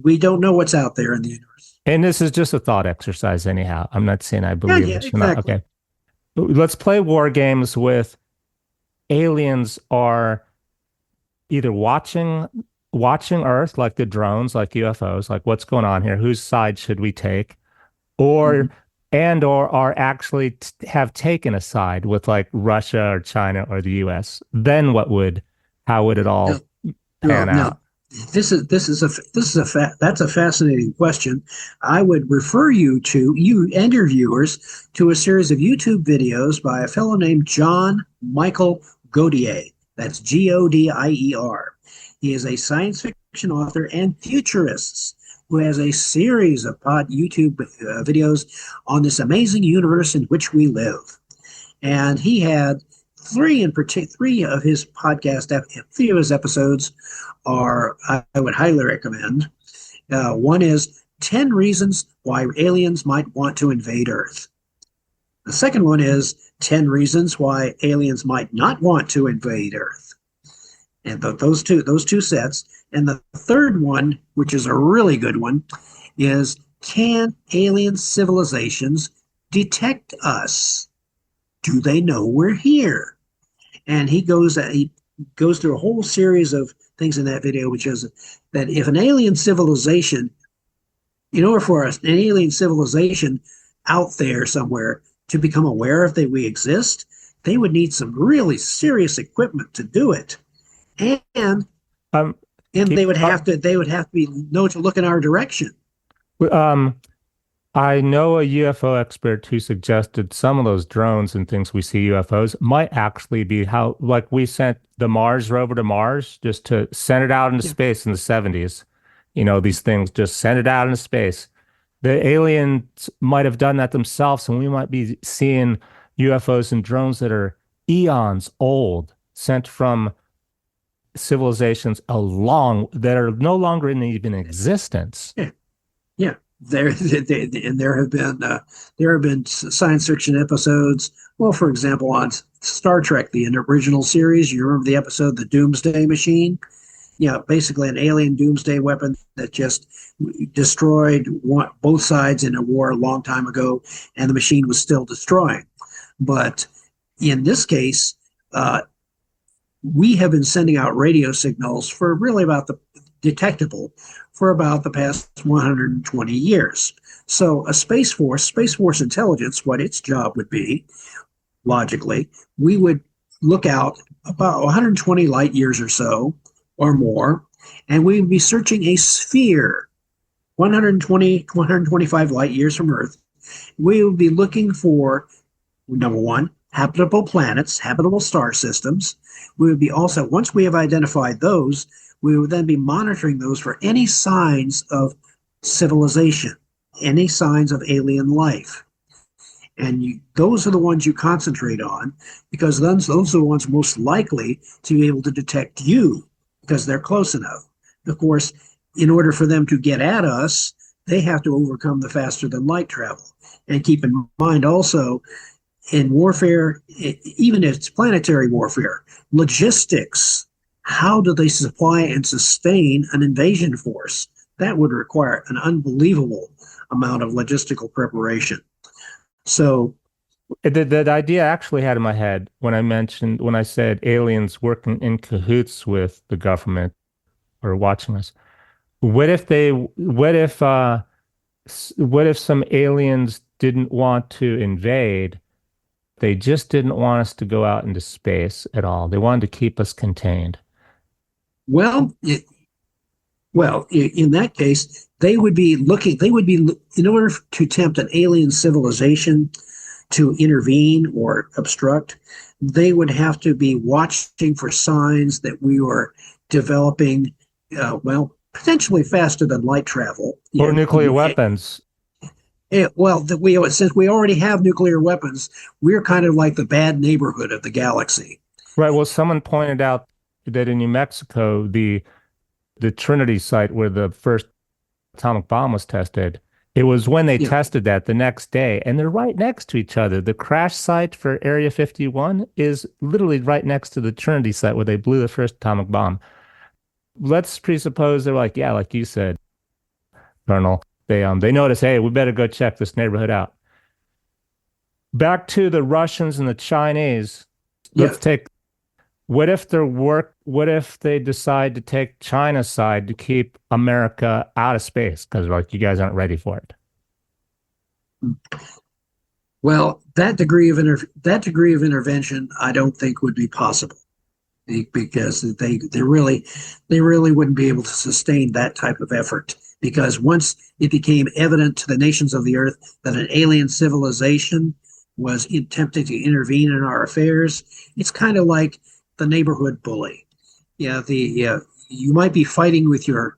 We don't know what's out there in the universe. And this is just a thought exercise, anyhow. I'm not saying I Yeah, believe yeah, this or not. exactly. Okay. Let's play war games with aliens are either watching Earth, like the drones, like UFOs, like what's going on here? Whose side should we take? Or Mhm. or are actually have taken a side with like Russia or China or the US. Then how would it No, all no, pan no. out? That's a fascinating question. I would refer you and your viewers to a series of YouTube videos by a fellow named John Michael Godier. That's Godier. He is a science fiction author and futurist who has a series of YouTube videos on this amazing universe in which we live. And he had three of his three of his episodes are I would highly recommend. One is 10 reasons why aliens might want to invade Earth. The second one is 10 reasons why aliens might not want to invade Earth. And those two sets. And the third one, which is a really good one, is can alien civilizations detect us? Do they know we're here? And he goes through a whole series of things in that video, which is that if an alien civilization, in order for us, an alien civilization out there somewhere to become aware of that we exist, they would need some really serious equipment to do it, and Um, and keep they would have to be know to look in our direction. um I know a UFO expert who suggested some of those drones and things we see UFOs might actually be how, like we sent the Mars rover to Mars just to send it out into Yeah, space in the 70s. You know, these things just send it out into space. The aliens might have done that themselves, and we might be seeing UFOs and drones that are eons old, sent from civilizations that are no longer in even existence. yeah, yeah. And there have been science fiction episodes. Well, for example, on Star Trek, the original series, you remember the episode "The Doomsday Machine"? Yeah, basically an alien doomsday weapon that just destroyed both sides in a war a long time ago, and the machine was still destroying. But in this case, uh, we have been sending out radio signals for really about the detectable for about the past 120 years. So a space force intelligence, what its job would be, logically, we would look out about 120 light years or so or more, and we would be searching a sphere 120, 125 light years from Earth. We would be looking for, number one, habitable planets, habitable star systems. We would be also, once we have identified those, we would then be monitoring those for any signs of civilization, any signs of alien life. And those are the ones you concentrate on because those are the ones most likely to be able to detect you because they're close enough. Of course, in order for them to get at us, they have to overcome the faster than light travel. And keep in mind also, in warfare, even if it's planetary warfare, logistics, how do they supply and sustain an invasion force? That would require an unbelievable amount of logistical preparation. So, The idea I actually had in my head when I said aliens working in cahoots with the government or watching us. What if what if some aliens didn't want to invade? They just didn't want us to go out into space at all. They wanted to keep us contained. Well, in that case, they would be looking. They would be in order to tempt an alien civilization to intervene or obstruct. They would have to be watching for signs that we were developing. Potentially faster than light travel. Or nuclear weapons. Since we already have nuclear weapons, we're kind of like the bad neighborhood of the galaxy. Right. Well, someone pointed out that in New Mexico, the Trinity site where the first atomic bomb was tested, it was when they tested that the next day, and they're right next to each other. The crash site for Area 51 is literally right next to the Trinity site where they blew the first atomic bomb. Let's presuppose they're like, yeah, like you said, Colonel, they notice, hey, we better go check this neighborhood out. Back to the Russians and the Chinese. Let's take, what if they decide to take China's side to keep America out of space? Because like you guys aren't ready for it. Well, that degree of intervention, I don't think would be possible, because they really wouldn't be able to sustain that type of effort. Because once it became evident to the nations of the earth that an alien civilization was attempting to intervene in our affairs, it's kind of like the neighborhood bully. You might be fighting with your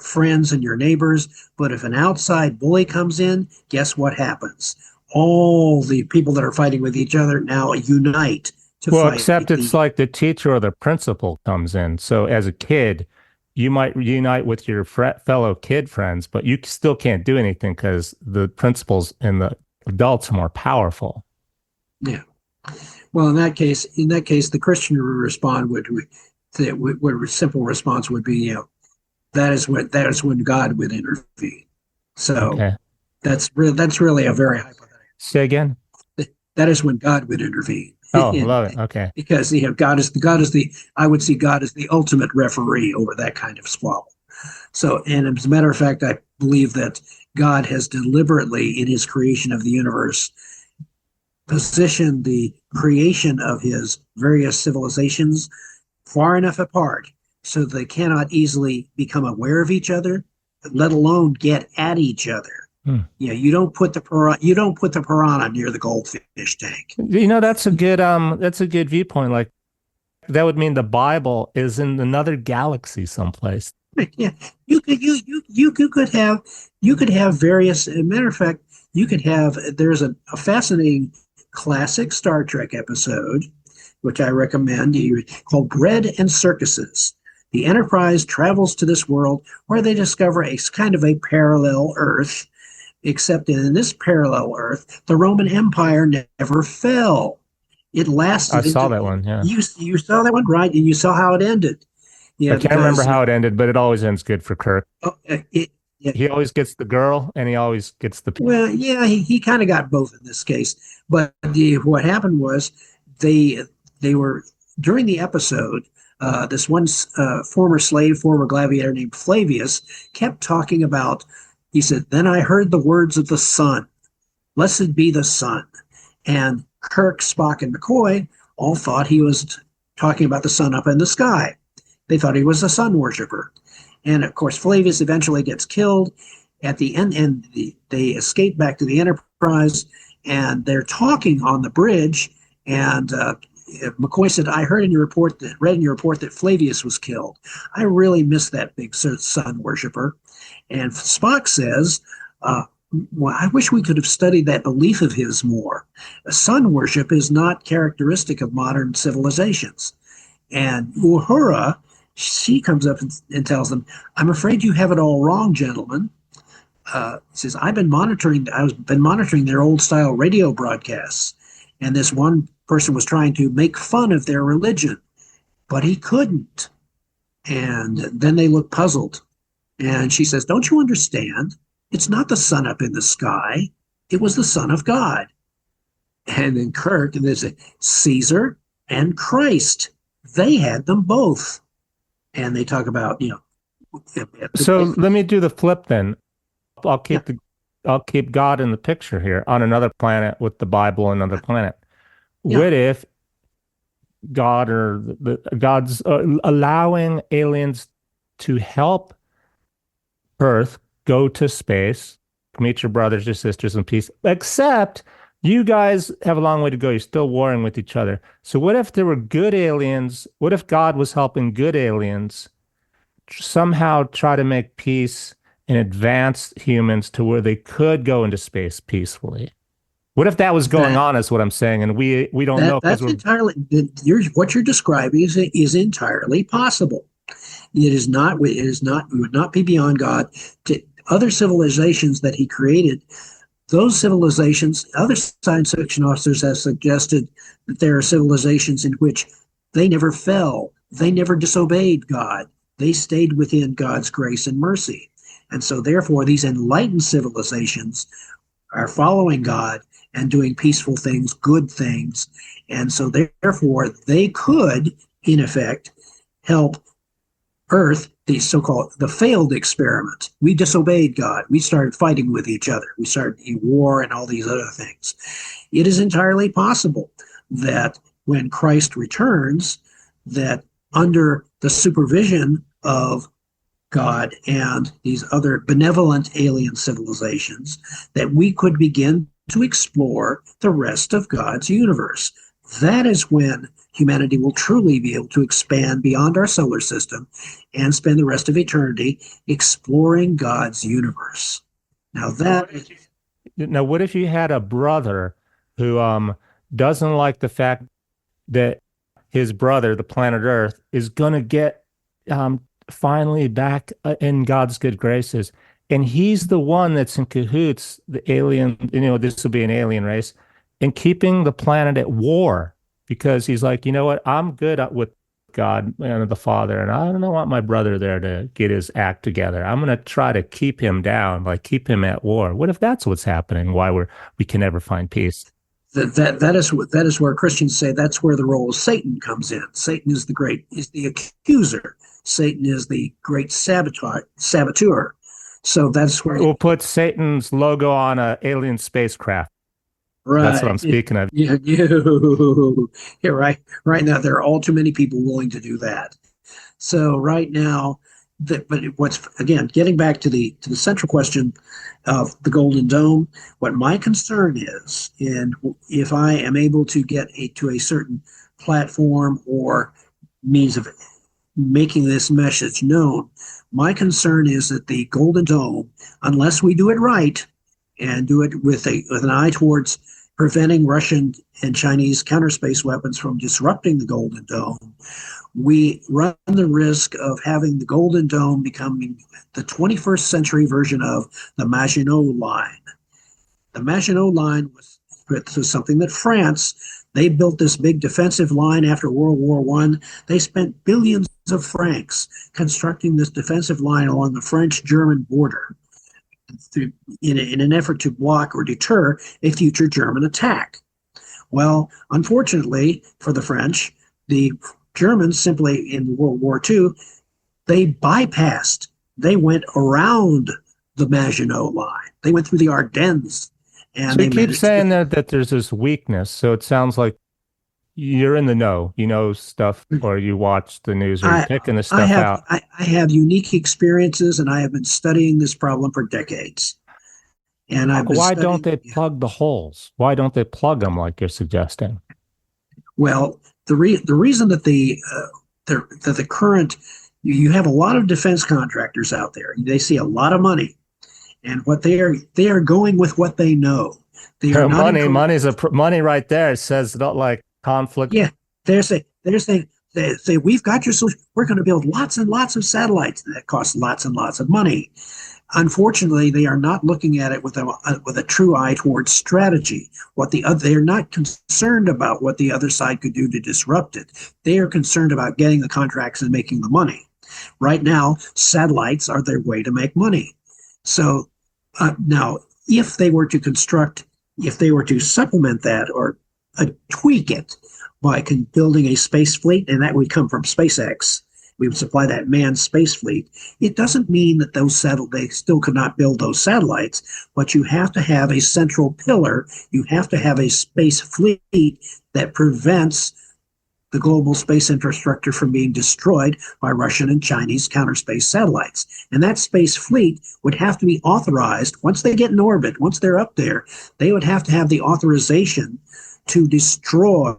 friends and your neighbors, but if an outside bully comes in, guess what happens? All the people that are fighting with each other now unite to fight. Except it's like the teacher or the principal comes in. So as a kid, you might reunite with your fellow kid friends, but you still can't do anything because the principals and the adults are more powerful. Yeah. Well, in that case, the Christian response simple response would be, that is when God would intervene. So that's really a very hypothetical. Say again. That is when God would intervene. Oh, love it. Okay. Because God is the I would see God as the ultimate referee over that kind of squabble. So, and as a matter of fact, I believe that God has deliberately, in his creation of the universe, positioned the creation of his various civilizations far enough apart so they cannot easily become aware of each other, let alone get at each other. You don't put the piranha near the goldfish tank. That's a good viewpoint. Like that would mean the Bible is in another galaxy someplace. Yeah, you could have various. As a matter of fact, there's a fascinating classic Star Trek episode, which I recommend, called Bread and Circuses. The Enterprise travels to this world where they discover a kind of a parallel Earth, except in this parallel Earth, the Roman Empire never fell. It lasted. I saw that one, yeah. You saw that one, right? And you saw how it ended. Yeah, I can't remember how it ended, but it always ends good for Kirk. He always gets the girl, and he always gets the... Well, yeah, he kind of got both in this case. But what happened was they were, during the episode, this one former gladiator named Flavius kept talking about, he said, then I heard the words of the sun. Blessed be the sun. And Kirk, Spock, and McCoy all thought he was talking about the sun up in the sky. They thought he was a sun worshiper. And of course, Flavius eventually gets killed at the end, and they escape back to the Enterprise, and they're talking on the bridge. And McCoy said, I read in your report that Flavius was killed. I really miss that big sun worshiper. And Spock says, well, I wish we could have studied that belief of his more. Sun worship is not characteristic of modern civilizations. And Uhura, she comes up and tells them, I'm afraid you have it all wrong, gentlemen. Says, I've been monitoring their old style radio broadcasts. And this one person was trying to make fun of their religion, but he couldn't. And then they look puzzled. And she says, don't you understand? It's not the sun up in the sky. It was the Son of God. And then Kirk, and there's Caesar and Christ. They had them both. And they talk about, So let me do the flip then. I'll keep I'll keep God in the picture here on another planet with the Bible on another planet. Yeah. What if God or God's allowing aliens to help Earth go to space, meet your brothers, your sisters in peace, except you guys have a long way to go. You're still warring with each other. So what if there were good aliens? What if God was helping good aliens somehow try to make peace and advance humans to where they could go into space peacefully? What if that was going That on, is what I'm saying, and we don't know because that's we're entirely what you're describing is entirely possible. It would not be beyond God. To other civilizations that he created, those civilizations, other science fiction authors have suggested that there are civilizations in which they never fell, they never disobeyed God, they stayed within God's grace and mercy. And so, therefore, these enlightened civilizations are following God and doing peaceful things, good things. And so, therefore, they could, in effect, help Earth, the so-called the failed experiment. We disobeyed God. We started fighting with each other. We started in war and all these other things. It is entirely possible that when Christ returns, that under the supervision of God and these other benevolent alien civilizations, that we could begin to explore the rest of God's universe. That is when humanity will truly be able to expand beyond our solar system and spend the rest of eternity exploring God's universe. Now that is, now what if you had a brother who doesn't like the fact that his brother, the planet Earth, is gonna get finally back in God's good graces, and he's the one that's in cahoots, the alien, this will be an alien race, and keeping the planet at war because he's like, you know what, I'm good with God and the Father, and I don't want my brother there to get his act together. I'm going to try to keep him down, like keep him at war. What if that's what's happening? Why we can never find peace? that is where Christians say that's where the role of Satan comes in. Satan is the accuser. Satan is the great saboteur. So that's where we'll put Satan's logo on an alien spacecraft. Right. That's what I'm speaking of. Yeah, you're right. Right now, there are all too many people willing to do that. So right now, but what's again getting back to the central question of the Golden Dome, what my concern is, and if I am able to get to a certain platform or means of making this message known, my concern is that the Golden Dome, unless we do it right and do it with an eye towards preventing Russian and Chinese counterspace weapons from disrupting the Golden Dome, we run the risk of having the Golden Dome becoming the 21st century version of the Maginot Line. The Maginot Line was something that they built this big defensive line after World War One. They spent billions of francs constructing this defensive line along the French-German border in an effort to block or deter a future German attack. Well, unfortunately for the French, the Germans simply in World War II, they went around the Maginot Line. They went through the Ardennes. And so you keep saying that there's this weakness. So it sounds like you're in the know, stuff, or you watch the news, or you're picking this stuff out. I have unique experiences, and I have been studying this problem for decades. And why don't they plug the holes? Why don't they plug them like you're suggesting? Well, the reason that the current, you have a lot of defense contractors out there. They see a lot of money, and what they are going with what they know. They are money's money right there. It says not like conflict. Yeah, they say we've got your solution. We're going to build lots and lots of satellites that cost lots and lots of money. Unfortunately, they are not looking at it with a true eye towards strategy. They are not concerned about what the other side could do to disrupt it. They are concerned about getting the contracts and making the money. Right now, satellites are their way to make money. So now, if they were to supplement that or tweak it by building a space fleet, and that would come from SpaceX We would supply that manned space fleet. It doesn't mean that they still could not build those satellites, but you have to have a central pillar. You have to have a space fleet that prevents the global space infrastructure from being destroyed by Russian and Chinese counter space satellites. And that space fleet would have to be authorized once they get in orbit, once they're up there, they would have to have the authorization to destroy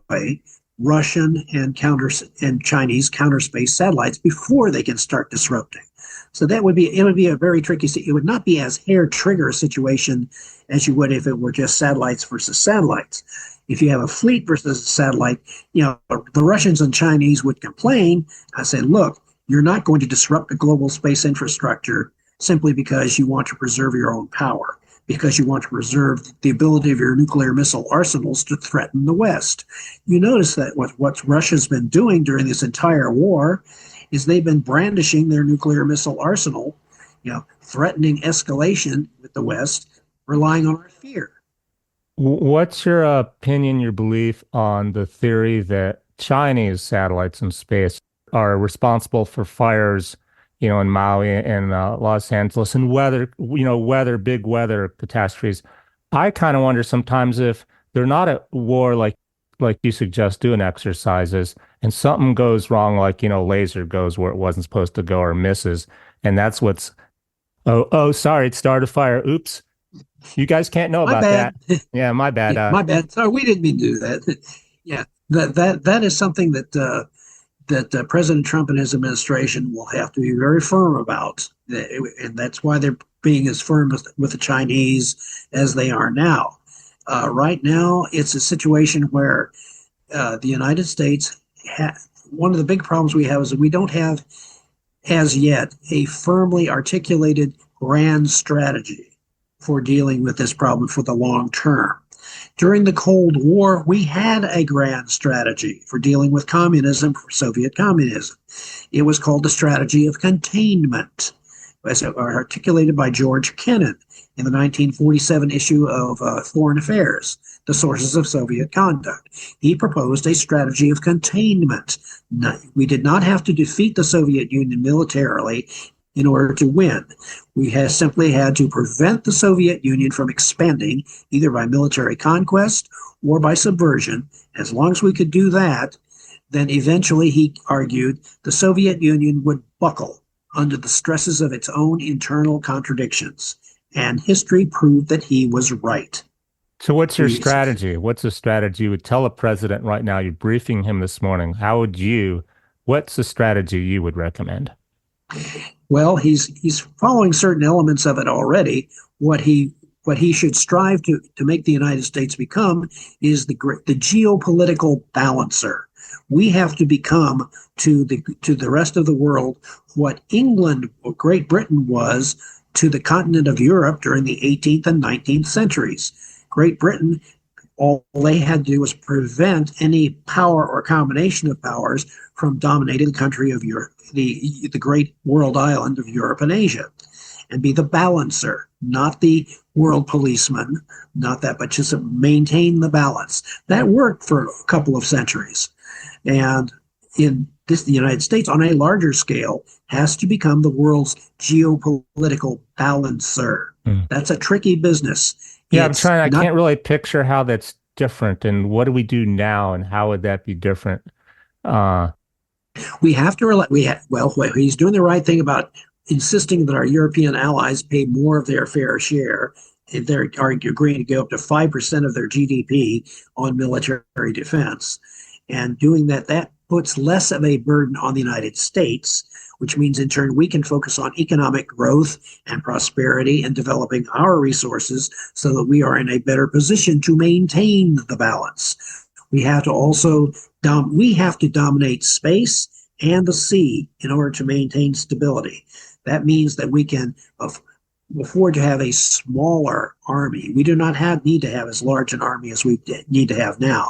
Russian and Chinese counter space satellites before they can start disrupting. So it would be a very tricky. It would not be as hair trigger a situation as you would if it were just satellites versus satellites. If you have a fleet versus a satellite, the Russians and Chinese would complain. I say, look, you're not going to disrupt the global space infrastructure simply because you want to preserve your own power, because you want to preserve the ability of your nuclear missile arsenals to threaten the West. You notice that what Russia's been doing during this entire war is they've been brandishing their nuclear missile arsenal, threatening escalation with the West, relying on our fear. What's your opinion, your belief on the theory that Chinese satellites in space are responsible for fires, in Maui and Los Angeles and big weather catastrophes? I kind of wonder sometimes if they're not at war like you suggest doing exercises and something goes wrong, like, laser goes where it wasn't supposed to go or misses. And that's oh, sorry, it started a fire. Oops. You guys can't know My about bad. that. Yeah, my bad. Yeah, my bad. Sorry, we didn't mean to do that. Yeah, that is something that President Trump and his administration will have to be very firm about, and that's why they're being as firm with the Chinese as they are now. Right now, it's a situation where the United States one of the big problems we have is that we don't have, as yet, a firmly articulated grand strategy for dealing with this problem for the long term. During the Cold War, we had a grand strategy for dealing with communism, for Soviet communism. It was called the strategy of containment, as articulated by George Kennan in the 1947 issue of Foreign Affairs, The Sources of Soviet Conduct. He proposed a strategy of containment. We did not have to defeat the Soviet Union militarily in order to win. We simply had to prevent the Soviet Union from expanding, either by military conquest or by subversion. As long as we could do that, then eventually, he argued, the Soviet Union would buckle under the stresses of its own internal contradictions. And history proved that he was right. So what's your strategy? What's the strategy you would tell a president right now? You're briefing him this morning. What's the strategy you would recommend? Well, he's following certain elements of it already. What he should strive to make the United States become is the geopolitical balancer. We have to become to the rest of the world what Great Britain was to the continent of Europe during the 18th and 19th centuries. Great Britain, all they had to do was prevent any power or combination of powers from dominating the country of Europe, the great world island of Europe and Asia, and be the balancer, not the world policeman, not that, but just maintain the balance. That worked for a couple of centuries. And the United States, on a larger scale, has to become the world's geopolitical balancer. That's a tricky business. Yeah, I can't really picture how that's different. And what do we do now? And how would that be different? We have to rely. He's doing the right thing about insisting that our European allies pay more of their fair share. They're agreeing to go up to 5% of their GDP on military defense. And doing that puts less of a burden on the United States, which means in turn we can focus on economic growth and prosperity and developing our resources so that we are in a better position to maintain the balance. We have to dominate space and the sea in order to maintain stability. That means that we can afford to have a smaller army. We do not need to have as large an army as we need to have now,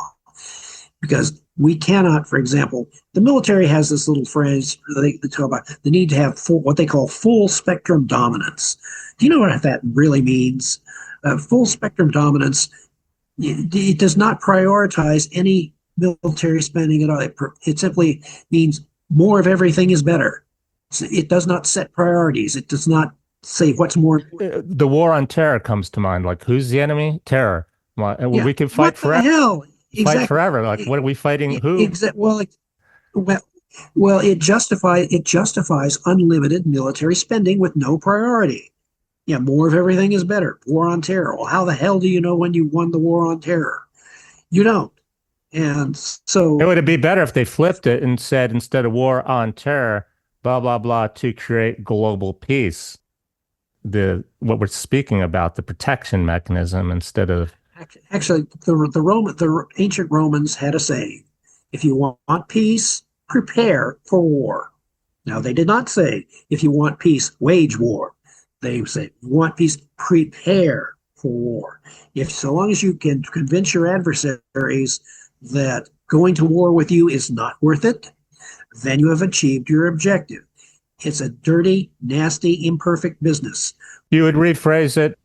because we cannot, for example, the military has this little phrase they talk about the need to have what they call full spectrum dominance. Do you know what that really means? Full spectrum dominance, it does not prioritize any military spending at all. It simply means more of everything is better. So it does not set priorities. It does not say what's more important. The war on terror comes to mind. Like, who's the enemy? Terror. Well, Yeah, we can what the hell? fight Exactly. forever. Like, what are we fighting? Who? Well, well, well, it justifies unlimited military spending with no priority. Yeah, more of everything is better. War on terror. Well, how the hell do you know when you won the war on terror? You don't. And It so, would be better if they flipped it and said instead of war on terror, blah blah blah, to create global peace. The what we're speaking about, the protection mechanism instead of actually, the ancient Romans had a saying: "If you want peace, prepare for war." Now, they did not say, "If you want peace, wage war." They say, "If you want peace, prepare for war." If so long as you can convince your adversaries that going to war with you is not worth it, then you have achieved your objective. It's a dirty, nasty, imperfect business. you would rephrase it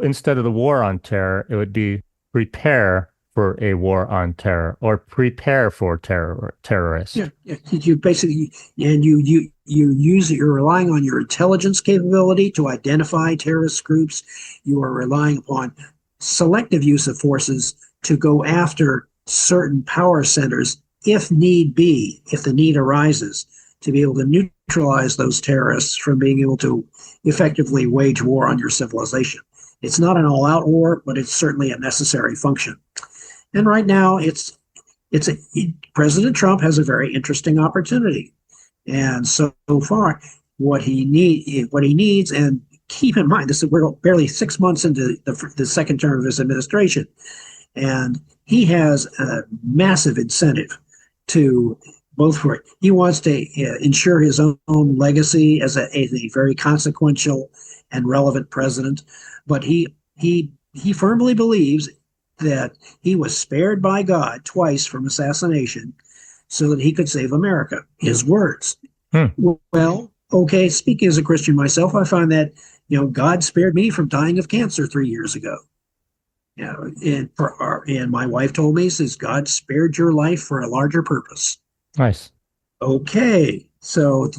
instead of the war on terror, it would be prepare for a war on terror or prepare for terrorists. Yeah, yeah. You basically and you're relying on your intelligence capability to identify terrorist groups. You are relying upon selective use of forces to go after certain power centers if need be, if the need arises, to be able to neutralize those terrorists from being able to effectively wage war on your civilization. It's not an all-out war, but it's certainly a necessary function. And right now, President Trump has a very interesting opportunity. And so far, what he needs, and keep in mind, we're barely 6 months into the second term of his administration, and he has a massive incentive to both for it. He wants to ensure his own legacy as a very consequential and relevant president, but he firmly believes that he was spared by God twice from assassination so that he could save America. His words. Hmm. Well, okay, speaking as a Christian myself, I find that, God spared me from dying of cancer 3 years ago. And my wife told me, says, God spared your life for a larger purpose. Nice. Okay, so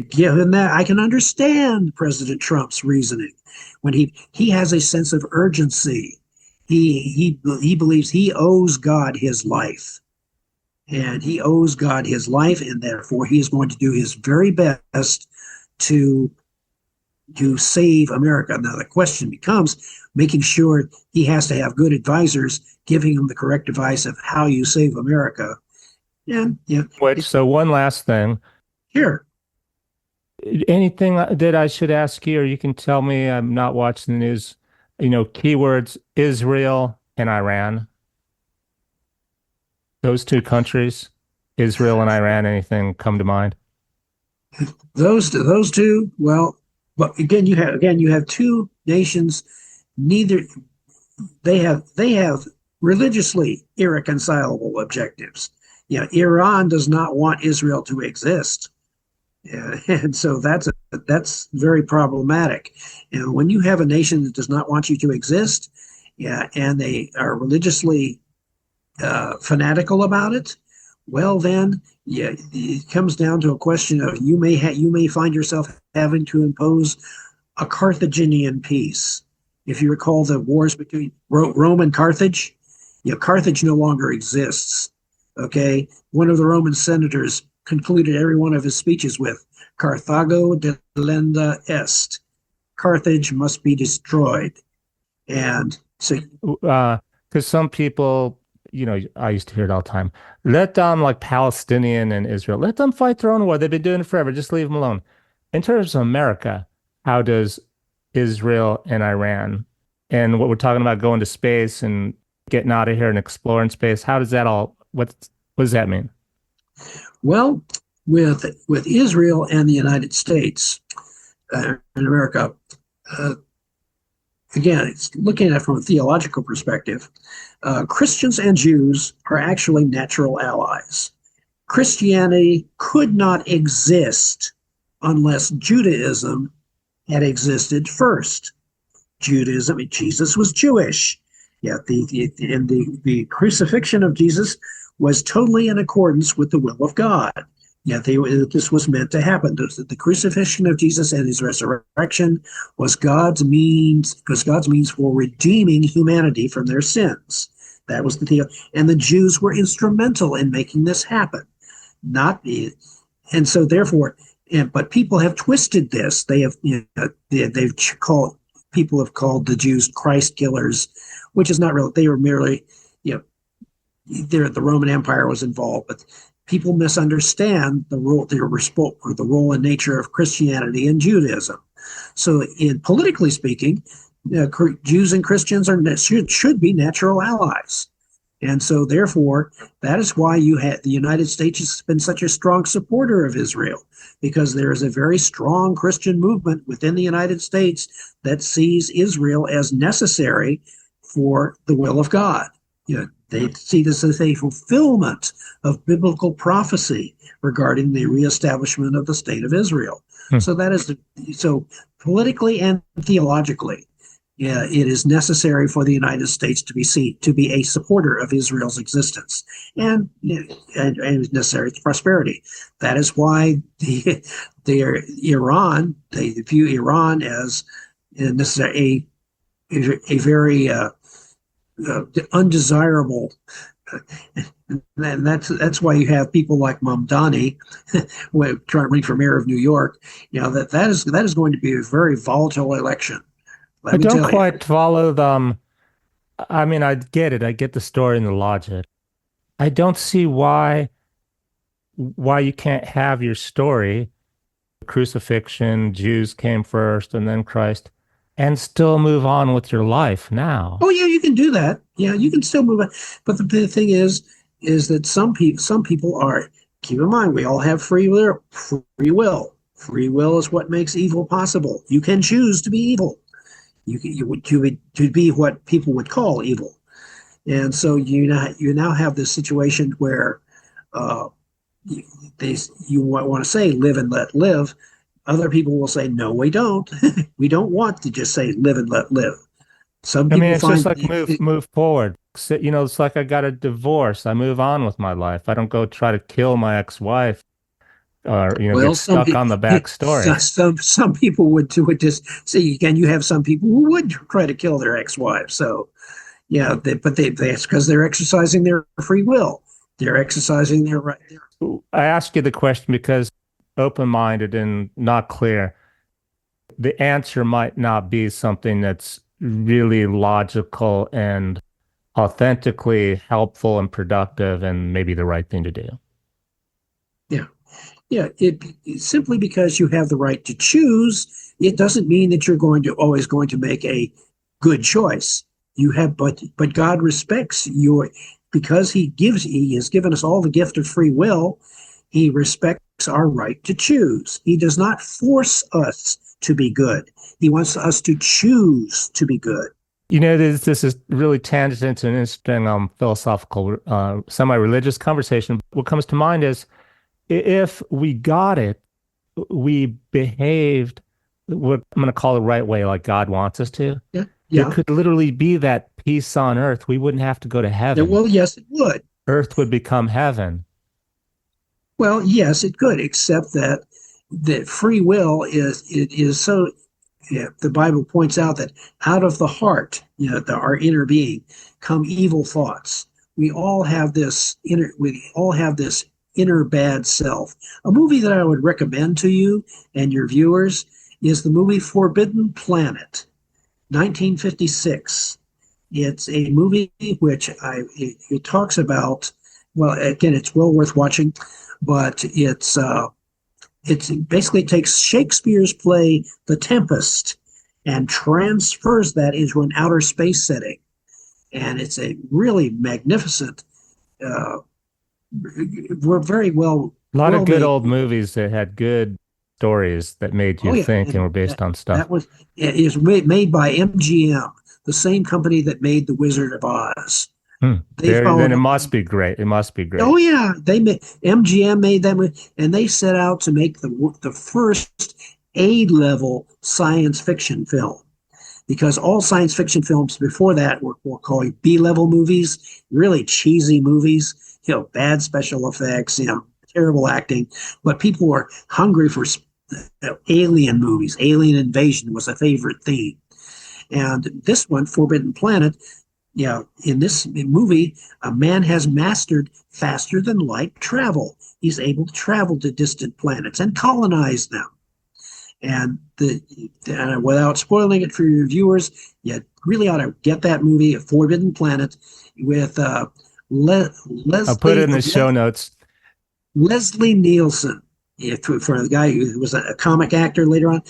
given that, I can understand President Trump's reasoning when he has a sense of urgency. He believes he owes God his life, and he owes God his life, and therefore he is going to do his very best to save America. Now the question becomes making sure he has to have good advisors giving him the correct advice of how you save America. And So one last thing. here. Anything that I should ask you, or you can tell me, I'm not watching the news, keywords Israel and Iran, those two countries, Israel and Iran, anything come to mind? Those two, well, but again you have two nations. Neither they have religiously irreconcilable objectives. Iran does not want Israel to exist. And so that's very problematic. And when you have a nation that does not want you to exist, yeah, and they are religiously fanatical about it, well then, yeah, it comes down to a question of you may find yourself having to impose a Carthaginian peace. If you recall the wars between Rome and Carthage, Carthage no longer exists. Okay, one of the Roman senators concluded every one of his speeches with "Carthago delenda est." Carthage must be destroyed. And so, Because some people, I used to hear it all the time. Let them, like Palestinian and Israel, let them fight their own war. They've been doing it forever. Just leave them alone. In terms of America, how does Israel and Iran and what we're talking about going to space and getting out of here and exploring space, how does that all, what does that mean? well, with Israel and the United States and America, uh, again, it's looking at it from a theological perspective. Christians and Jews are actually natural allies. Christianity could not exist unless Judaism had existed first. Jesus was Jewish. Yeah, the crucifixion of Jesus was totally in accordance with the will of God. Yeah, this was meant to happen. The crucifixion of Jesus and his resurrection was God's means for redeeming humanity from their sins. That was the deal, and the Jews were instrumental in making this happen. Not, and so therefore, but people have twisted this. They have, they've called people have called the Jews Christ killers, which is not real. They were merely, you know, the Roman Empire was involved, but people misunderstand the role and nature of Christianity and Judaism. So, in politically speaking, Jews and Christians should be natural allies. And so, therefore, that is why the United States has been such a strong supporter of Israel, because there is a very strong Christian movement within the United States that sees Israel as necessary for the will of God. They see this as a fulfillment of biblical prophecy regarding the reestablishment of the state of Israel. Hmm. So politically and theologically, it is necessary for the United States to be a supporter of Israel's existence and necessary prosperity. That is why they view Iran as a very undesirable, and that's why you have people like Mamdani trying to run for mayor of New York. That is going to be a very volatile election. I Let me don't tell you. quite follow them. I mean, I get it. I get the story and the logic. I don't see why you can't have your story, crucifixion, Jews came first and then Christ, and still move on with your life now. Oh yeah, you can do that. Yeah, you can still move on. But the thing is that some people are. Keep in mind, we all have free will. Free will. Free will is what makes evil possible. You can choose to be evil. You would to be what people would call evil. And so you now have this situation where you want to say live and let live. Other people will say no, we don't. We don't want to just say live and let live. Some I mean, people it's find just like move forward. It's like I got a divorce. I move on with my life. I don't go try to kill my ex-wife or well, get stuck on the backstory. some people would just see. Again, you have some people who would try to kill their ex-wives. So yeah, that's because they're exercising their free will. They're exercising their right. I ask you the question because open-minded and not clear. The answer might not be something that's really logical and authentically helpful and productive and maybe the right thing to do. Yeah. Yeah, simply because you have the right to choose, it doesn't mean that you're always going to make a good choice. But God respects your because He has given us all the gift of free will. He respects our right to choose. He does not force us to be good. He wants us to choose to be good. This is really tangent to an interesting philosophical, semi-religious conversation. What comes to mind is if we got it, we behaved what I'm going to call the right way, like God wants us to. Yeah, There yeah. could literally be that peace on earth. We wouldn't have to go to heaven. Well, yes, it would. Earth would become heaven. Well, yes, it could, except that free will is so. Yeah, the Bible points out that out of the heart, our inner being, come evil thoughts. We all have this inner bad self. A movie that I would recommend to you and your viewers is the movie Forbidden Planet, 1956. It's a movie which it talks about. Well, again, it's well worth watching, but it basically takes Shakespeare's play The Tempest and transfers that into an outer space setting. And it's a really magnificent, we're very A lot of good made. old movies that had good stories that made you Oh yeah, think and and were based on stuff. it is made by MGM, the same company that made The Wizard of Oz. They Then followed it up. must be great. It must be great. Oh yeah, MGM made them, and they set out to make the first A-level science fiction film, because all science fiction films before that were called B-level movies, really cheesy movies, bad special effects, terrible acting, but people were hungry for alien movies. Alien invasion was a favorite theme. And this one, Forbidden Planet, in this movie, a man has mastered faster than light travel. He's able to travel to distant planets and colonize them. And without spoiling it for your viewers, you really ought to get that movie, Forbidden Planet, with I'll put it in the show notes. Leslie Nielsen, for the guy who was a comic actor later on.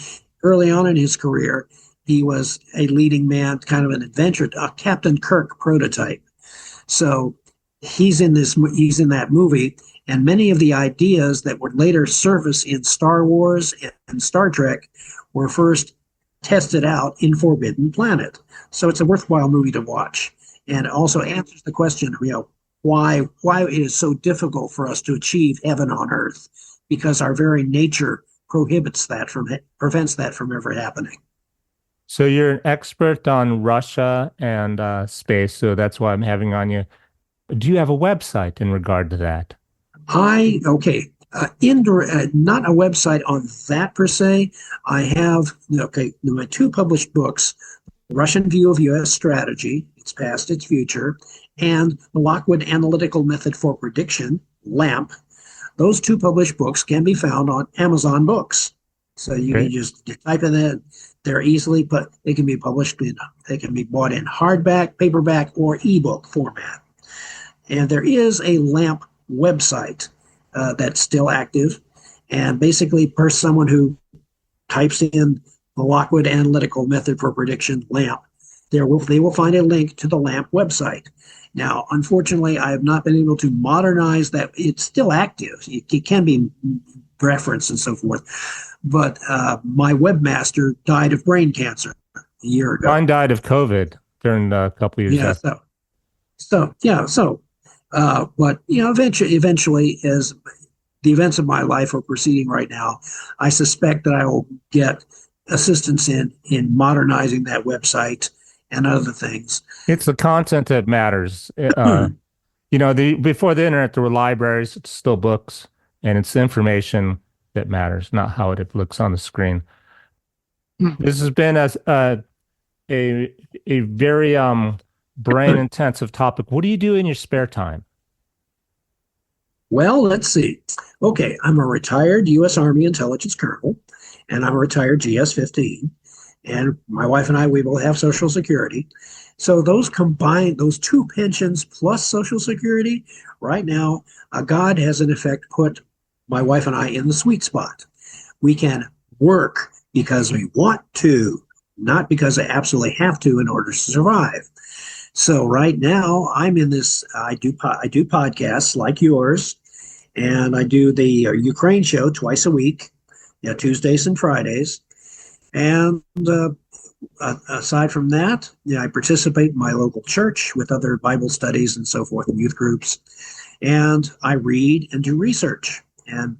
Early on in his career, he was a leading man, kind of an adventure, a Captain Kirk prototype. So he's in that movie, and many of the ideas that would later surface in Star Wars and Star Trek were first tested out in Forbidden Planet. So it's a worthwhile movie to watch, and also answers the question, why it is so difficult for us to achieve heaven on earth, because our very nature prevents that from ever happening. So you're an expert on Russia and space, so that's why I'm having on you. Do you have a website in regard to that? Not a website on that per se. I have, my two published books, Russian View of U.S. Strategy, Its Past, Its Future, and the Lockwood Analytical Method for Prediction, LAMP. Those two published books can be found on Amazon Books. So you can just type in that. They're easily, but they can be they can be bought in hardback, paperback, or ebook format. And there is a LAMP website that's still active. And basically, for someone who types in the Lockwood Analytical Method for Prediction, LAMP, they will find a link to the LAMP website. Now, unfortunately, I have not been able to modernize that. It's still active. It can be referenced and so forth. But my webmaster died of brain cancer a year ago. Mine died of COVID during a couple of years. But eventually, as the events of my life are proceeding right now, I suspect that I will get assistance in modernizing that website and other things. It's the content that matters. Before the internet, there were libraries. It's still books, and it's information that matters, not how it looks on the screen. This has been a very brain intensive topic. What do you do in your spare time? Well, let's see. Okay, I'm a retired U.S. Army intelligence colonel, and I'm a retired GS-15. And my wife and I, we both have Social Security. So those two pensions plus Social Security, right now, God has in effect put my wife and I in the sweet spot. We can work because we want to, not because I absolutely have to in order to survive. So right now I'm in this, I do podcasts like yours, and I do the Ukraine show twice a week, Tuesdays and Fridays. And aside from that, I participate in my local church with other Bible studies and so forth and youth groups. And I read and do research. And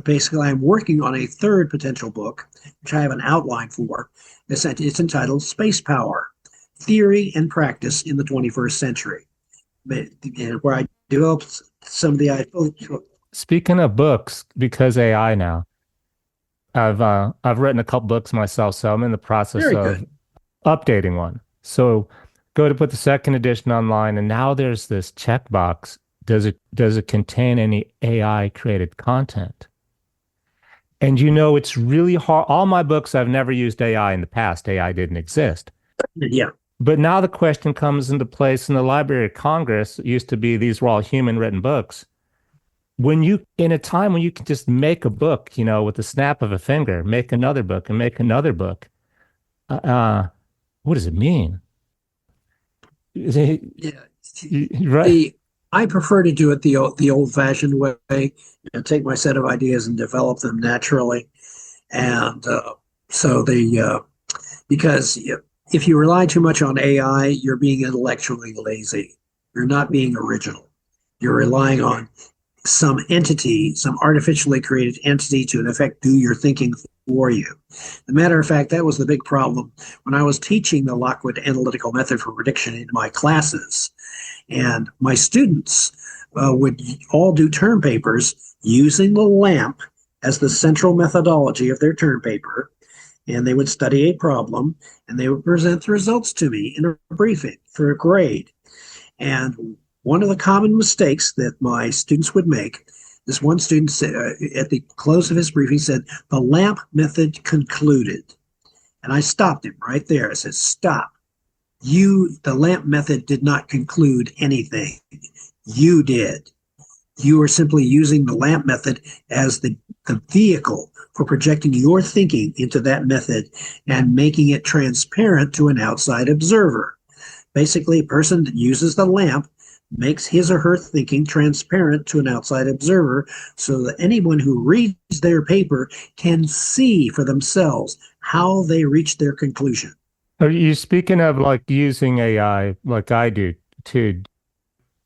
basically, I'm working on a third potential book, which I have an outline for. It's entitled Space Power, Theory and Practice in the 21st Century, where I developed some of the... Speaking of books, because AI now, I've written a couple books myself, so I'm in the process of updating one. So go to put the second edition online, and now there's this checkbox. Does it contain any AI created content? And it's really hard. All my books, I've never used AI in the past. AI didn't exist. Yeah. But now the question comes into place in the Library of Congress. It used to be these were all human written books. In a time when you can just make a book, with the snap of a finger, make another book and make another book. What does it mean? Right. I prefer to do it the old-fashioned way, take my set of ideas and develop them naturally. And because if you rely too much on AI, you're being intellectually lazy. You're not being original. You're relying on some entity, some artificially created entity to, in effect, do your thinking for you. As a matter of fact, that was the big problem when I was teaching the Lockwood Analytical Method for Prediction in my classes. And my students would all do term papers using the lamp as the central methodology of their term paper. And they would study a problem and they would present the results to me in a briefing for a grade. And one of the common mistakes that my students would make, this one student said, at the close of his briefing said, the lamp method concluded. And I stopped him right there. I said, stop. The lamp method did not conclude anything. You did. You are simply using the lamp method as the vehicle for projecting your thinking into that method and making it transparent to an outside observer. Basically, a person that uses the lamp makes his or her thinking transparent to an outside observer so that anyone who reads their paper can see for themselves how they reach their conclusion. Are you speaking of like using AI like I do to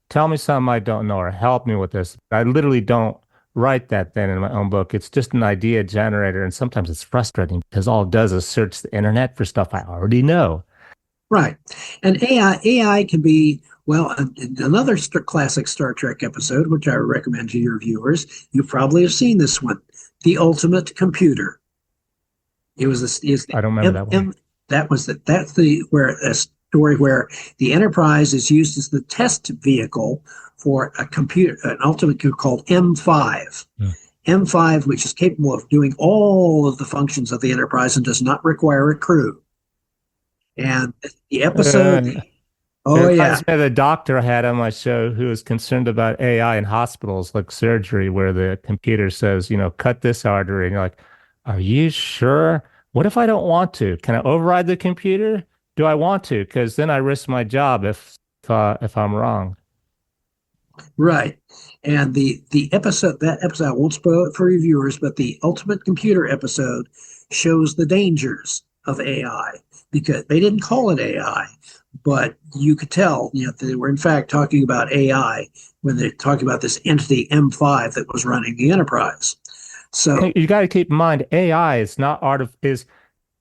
tell me something I don't know or help me with this? I literally don't write that then in my own book. It's just an idea generator, and sometimes it's frustrating because all it does is search the internet for stuff I already know. Right. And AI can be, well, another classic Star Trek episode, which I recommend to your viewers. You probably have seen this one, The Ultimate Computer. It was is the I don't remember that one. that was that's the where a story where the Enterprise is used as the test vehicle for a computer, an ultimate computer called M5. Hmm. M5, which is capable of doing all of the functions of the Enterprise and does not require a crew. And the episode, Uh, it oh yeah, reminds me of the doctor I had on my show who was concerned about AI in hospitals, like surgery, where the computer says, cut this artery. And you're like, are you sure? What if I don't want to? Can I override the computer? Do I want to? Because then I risk my job if I'm wrong. right. And the episode, that episode, I won't spoil it for your viewers, but the Ultimate Computer episode shows the dangers of AI because they didn't call it AI, but you could tell, they were in fact talking about AI when they're talking about this entity M5 that was running the Enterprise. So, You got to keep in mind, AI is not art of is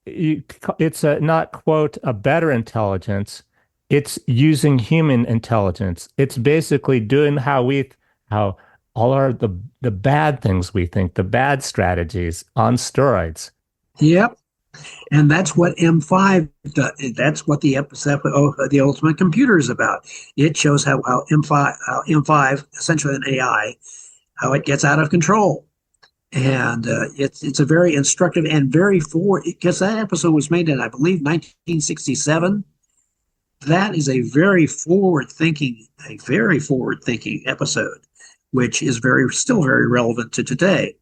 you, it's not quote a better intelligence. It's using human intelligence. It's basically doing how all our the bad things we think, the bad strategies on steroids. yep. And that's what M5 does. That's what the episode of the Ultimate Computer is about. It shows how M5, essentially an AI, how it gets out of control. And it's a very instructive and very forward, because that episode was made in, I believe, 1967. That is a very forward thinking episode, which is still very relevant to today.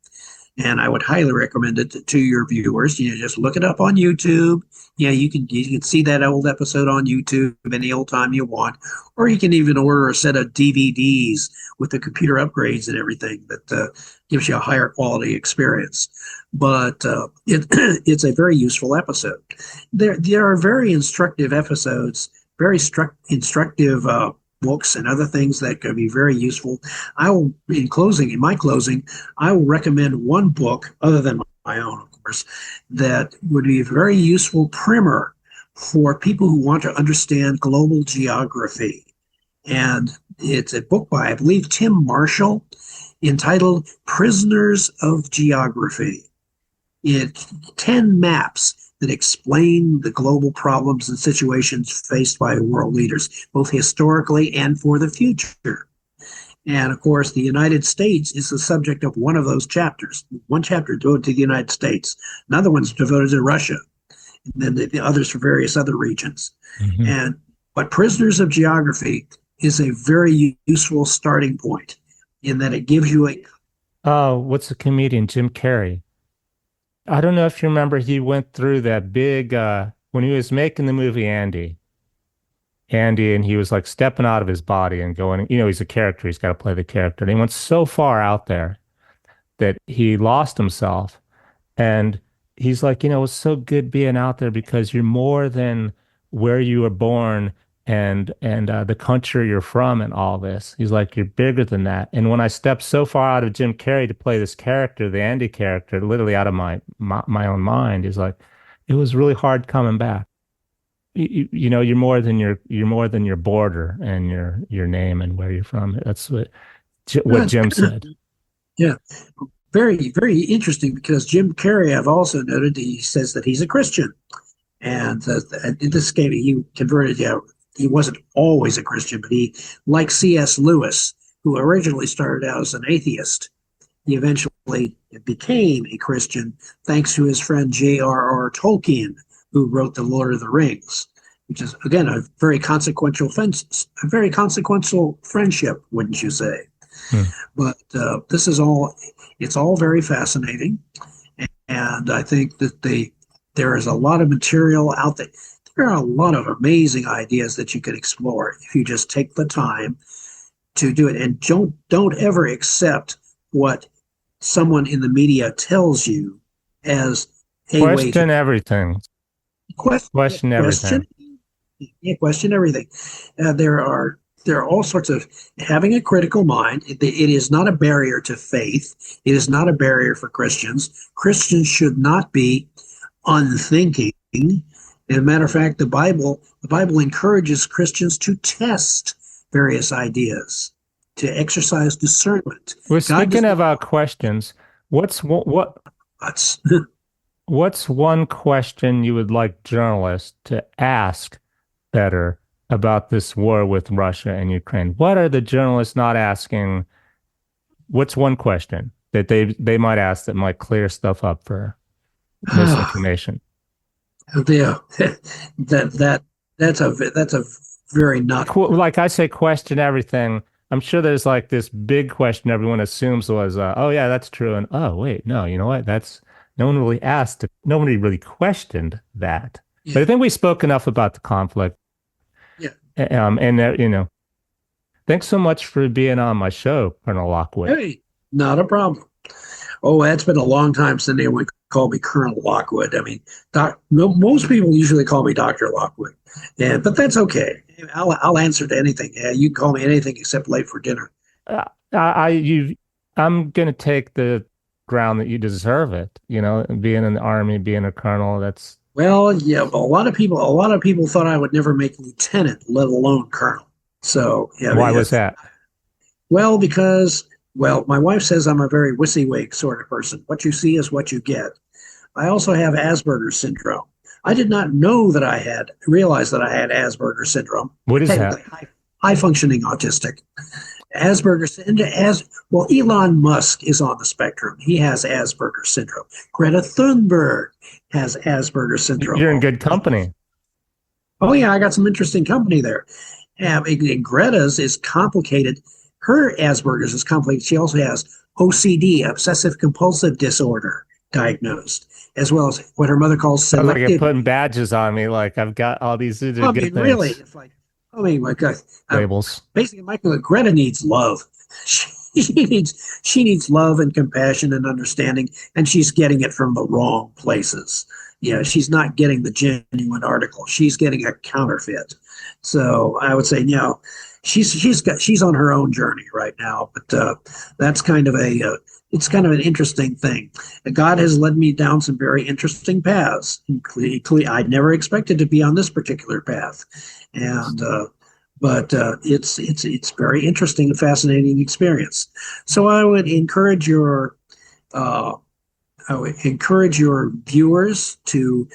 And I would highly recommend it to your viewers. Just look it up on YouTube. Yeah, you can see that old episode on YouTube any old time you want, or you can even order a set of DVDs with the computer upgrades and everything that gives you a higher quality experience. But it's a very useful episode. There are very instructive episodes, very instructive books and other things that can be very useful. In my closing, I will recommend one book other than my own, of course, that would be a very useful primer for people who want to understand global geography. And it's a book by, I believe, Tim Marshall, entitled Prisoners of Geography. It's 10 maps that explain the global problems and situations faced by world leaders, both historically and for the future. And of course, the United States is the subject of one of those chapters. One chapter devoted to the United States, another one's devoted to Russia, and then the others for various other regions. Mhm. And but Prisoners of Geography is a very useful starting point in that it gives you a Oh, what's the comedian? Jim Carrey. I don't know if you remember, he went through that big when he was making the movie Andy, and he was like stepping out of his body and going, he's a character, he's got to play the character. And he went so far out there that he lost himself. And he's like, it's so good being out there because you're more than where you were born and the country you're from and all this. He's like, you're bigger than that. And when I stepped so far out of Jim Carrey to play this character, the Andy character, literally out of my own mind, he's like, it was really hard coming back. you're more than your border and your name and where you're from. That's what Uh, Jim said. yeah, very, very interesting because Jim Carrey, I've also noted, he says that he's a Christian. And in this game, he converted. Yeah, he wasn't always a Christian, but he, like C.S. Lewis, who originally started out as an atheist, he eventually became a Christian thanks to his friend J.R.R. Tolkien, who wrote the Lord of the Rings, which is again a very consequential friendship, wouldn't you say? Hmm. But this is all, it's all very fascinating. And I think that there is a lot of material out there. There are a lot of amazing ideas that you can explore if you just take the time to do it. And don't ever accept what someone in the media tells you as a way to Question everything. Question question. everything. Yeah, question everything. There are all sorts of having a critical mind. It is not a barrier to faith. It is not a barrier for Christians. Christians should not be unthinking. As a matter of fact, the Bible encourages Christians to test various ideas, to exercise discernment. Well, God speaking does of not questions, what's want us. what's one question you would like journalists to ask better about this war with Russia and Ukraine? What are the journalists not asking? What's one question that they might ask that might clear stuff up for misinformation? Yeah, that that's a very not. Like I say, question everything. I'm sure there's like this big question everyone assumes was, oh yeah, that's true, and oh wait, no, you know what? That's no one really asked, nobody really questioned that. But Yeah, I think we spoke enough about the conflict. yeah. And thanks so much for being on my show, Colonel Lockwood. Hey, not a problem. Oh, that's been a long time since anyone called me Colonel Lockwood. I mean, no, most people usually call me Doctor Lockwood, but that's okay. I'll answer to anything. Yeah, you can call me anything except late for dinner. Uh, I'm gonna take the ground that you deserve it. Being in the army, being a colonel, that's Well, yeah, but a lot of people thought I would never make lieutenant, let alone colonel. So yeah, why yeah. was that? Well, because my wife says I'm a very WYSIWYG sort of person. What you see is what you get. I also have Asperger's syndrome. I did not know that realize that I had Asperger's syndrome. What is Technically, that? high functioning autistic. Asperger's as well. Elon Musk is on the spectrum. He has Asperger's syndrome. Greta Thunberg has Asperger's syndrome. You're in good company. Oh yeah, I got some interesting company there. And Greta's is complicated. Her Asperger's is complicated. She also has OCD, obsessive compulsive disorder, diagnosed, as well as what her mother calls Sounds like you're selective. putting badges on me. Like I've got all these are I good mean, really, things. it's like, I mean, my God, Labels. basically, Michael, Greta needs love. She needs love and compassion and understanding, and she's getting it from the wrong places. She's not getting the genuine article. She's getting a counterfeit. So I would say, she's on her own journey right now. But that's kind of it's kind of an interesting thing. God has led me down some very interesting paths. I never expected to be on this particular path, and but it's very interesting and fascinating experience. So uh, I would encourage your viewers to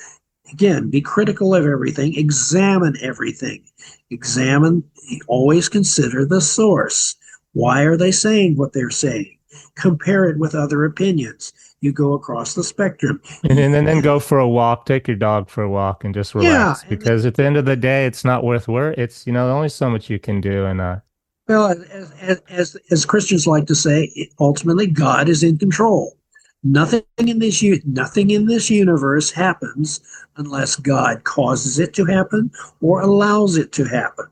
again be critical of everything, examine everything, examine. Always consider the source. Why are they saying what they're saying? Compare it with other opinions. You go across the spectrum. And then go for a walk, take your dog for a walk and just Yeah, relax. Because at the end of the day, it's not worth work. It's, only so much you can do. And well, as Christians like to say, ultimately God is in control. Nothing in this universe happens unless God causes it to happen or allows it to happen.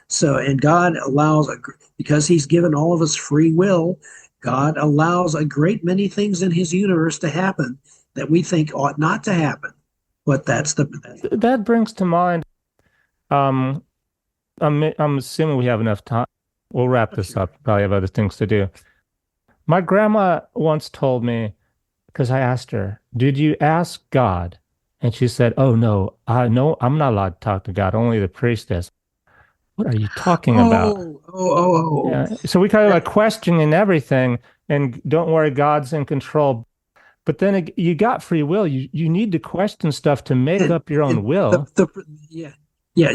So, and God allows because He's given all of us free will. God allows a great many things in His universe to happen that we think ought not to happen. But that brings to mind, um, I'm assuming we have enough time. We'll wrap this up. Probably have other things to do. My grandma once told me, because I asked her, did you ask God? And she said, "Oh no, no, I'm not allowed to talk to God. Only the priest is." What are you talking about? Oh. Yeah. So we kind of That, like questioning everything, and don't worry, God's in control. But then you got free will. You need to question stuff to make and, up your own and will. yeah, yeah.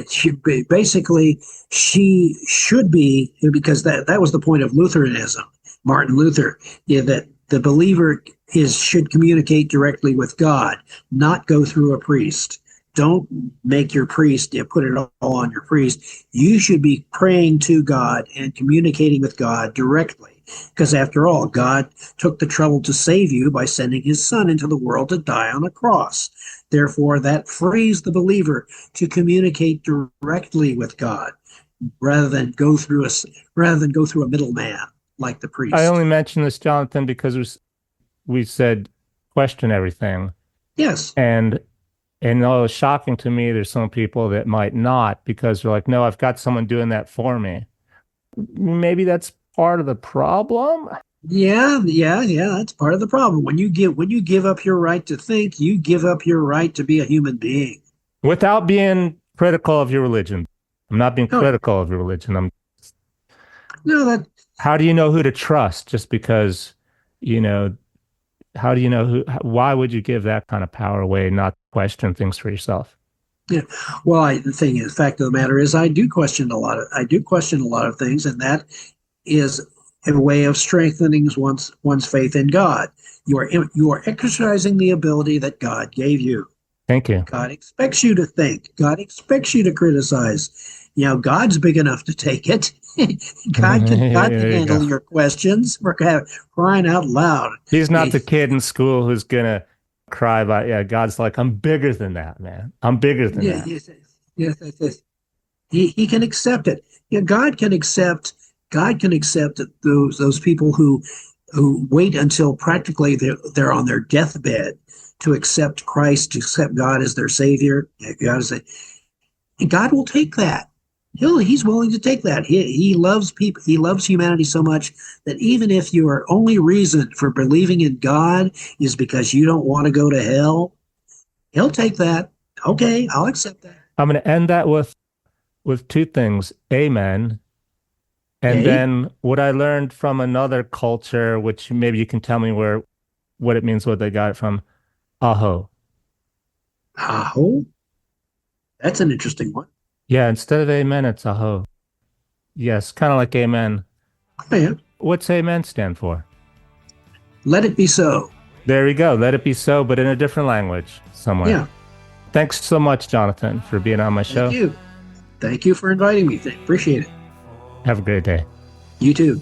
Basically she should be, because that was the point of Lutheranism, Martin Luther, yeah, that the believer is should communicate directly with God, not go through a priest. Don't make your priest, put it all on your priest. You should be praying to God and communicating with God directly. Because after all, God took the trouble to save you by sending his son into the world to die on a cross. Therefore, that frees the believer to communicate directly with God rather than go through a middleman like the I priest. only mention this, Jonathan, because we said question everything, Yes. and though it's shocking to me, there's some people that might not because they're like, no, I've got someone doing that for me. Maybe that's part of the problem. Yeah. That's part of the problem. When you give up your right to think, you give up your right to be a human being. Without being critical of your religion. I'm not being No, critical of your religion. no, that How do you know who to trust just because, you know, how do you know why would you give that kind of power away, not question things for yourself? Yeah. Well, the thing is, fact of the matter is, I do question a lot of things, and that is a way of strengthening one's faith in God. You are exercising the ability that God gave you. Thank you. God expects you to think. God expects you to criticize. God's big enough to take it. God can There you go. handle your questions. We're crying out loud. He's not Yeah, the kid in school who's gonna cry about, yeah, God's like, I'm bigger than that, man. I'm bigger than yeah, that. yes. He can accept it. God can accept those people who wait until practically they're on their deathbed to accept Christ, to accept God as their Savior. God will take that. He's willing to take that. He loves people. He loves humanity so much that even if your only reason for believing in God is because you don't want to go to hell, he'll take that. Okay, I'll accept that. I'm gonna end that with two things. Amen. And Okay. then what I learned from another culture, which maybe you can tell me what it means, what they got it from. Aho. Oh, that's an interesting one. Yeah, instead of amen, it's aho. Yes, kind of like amen. Oh, yeah. What's amen stand for? Let it be so. There we go. Let it be so, but in a different language somewhere. Yeah. Thanks so much, Jonathan, for being on my Thank show. you. Thank you for inviting me. Appreciate it. Have a great day. You too.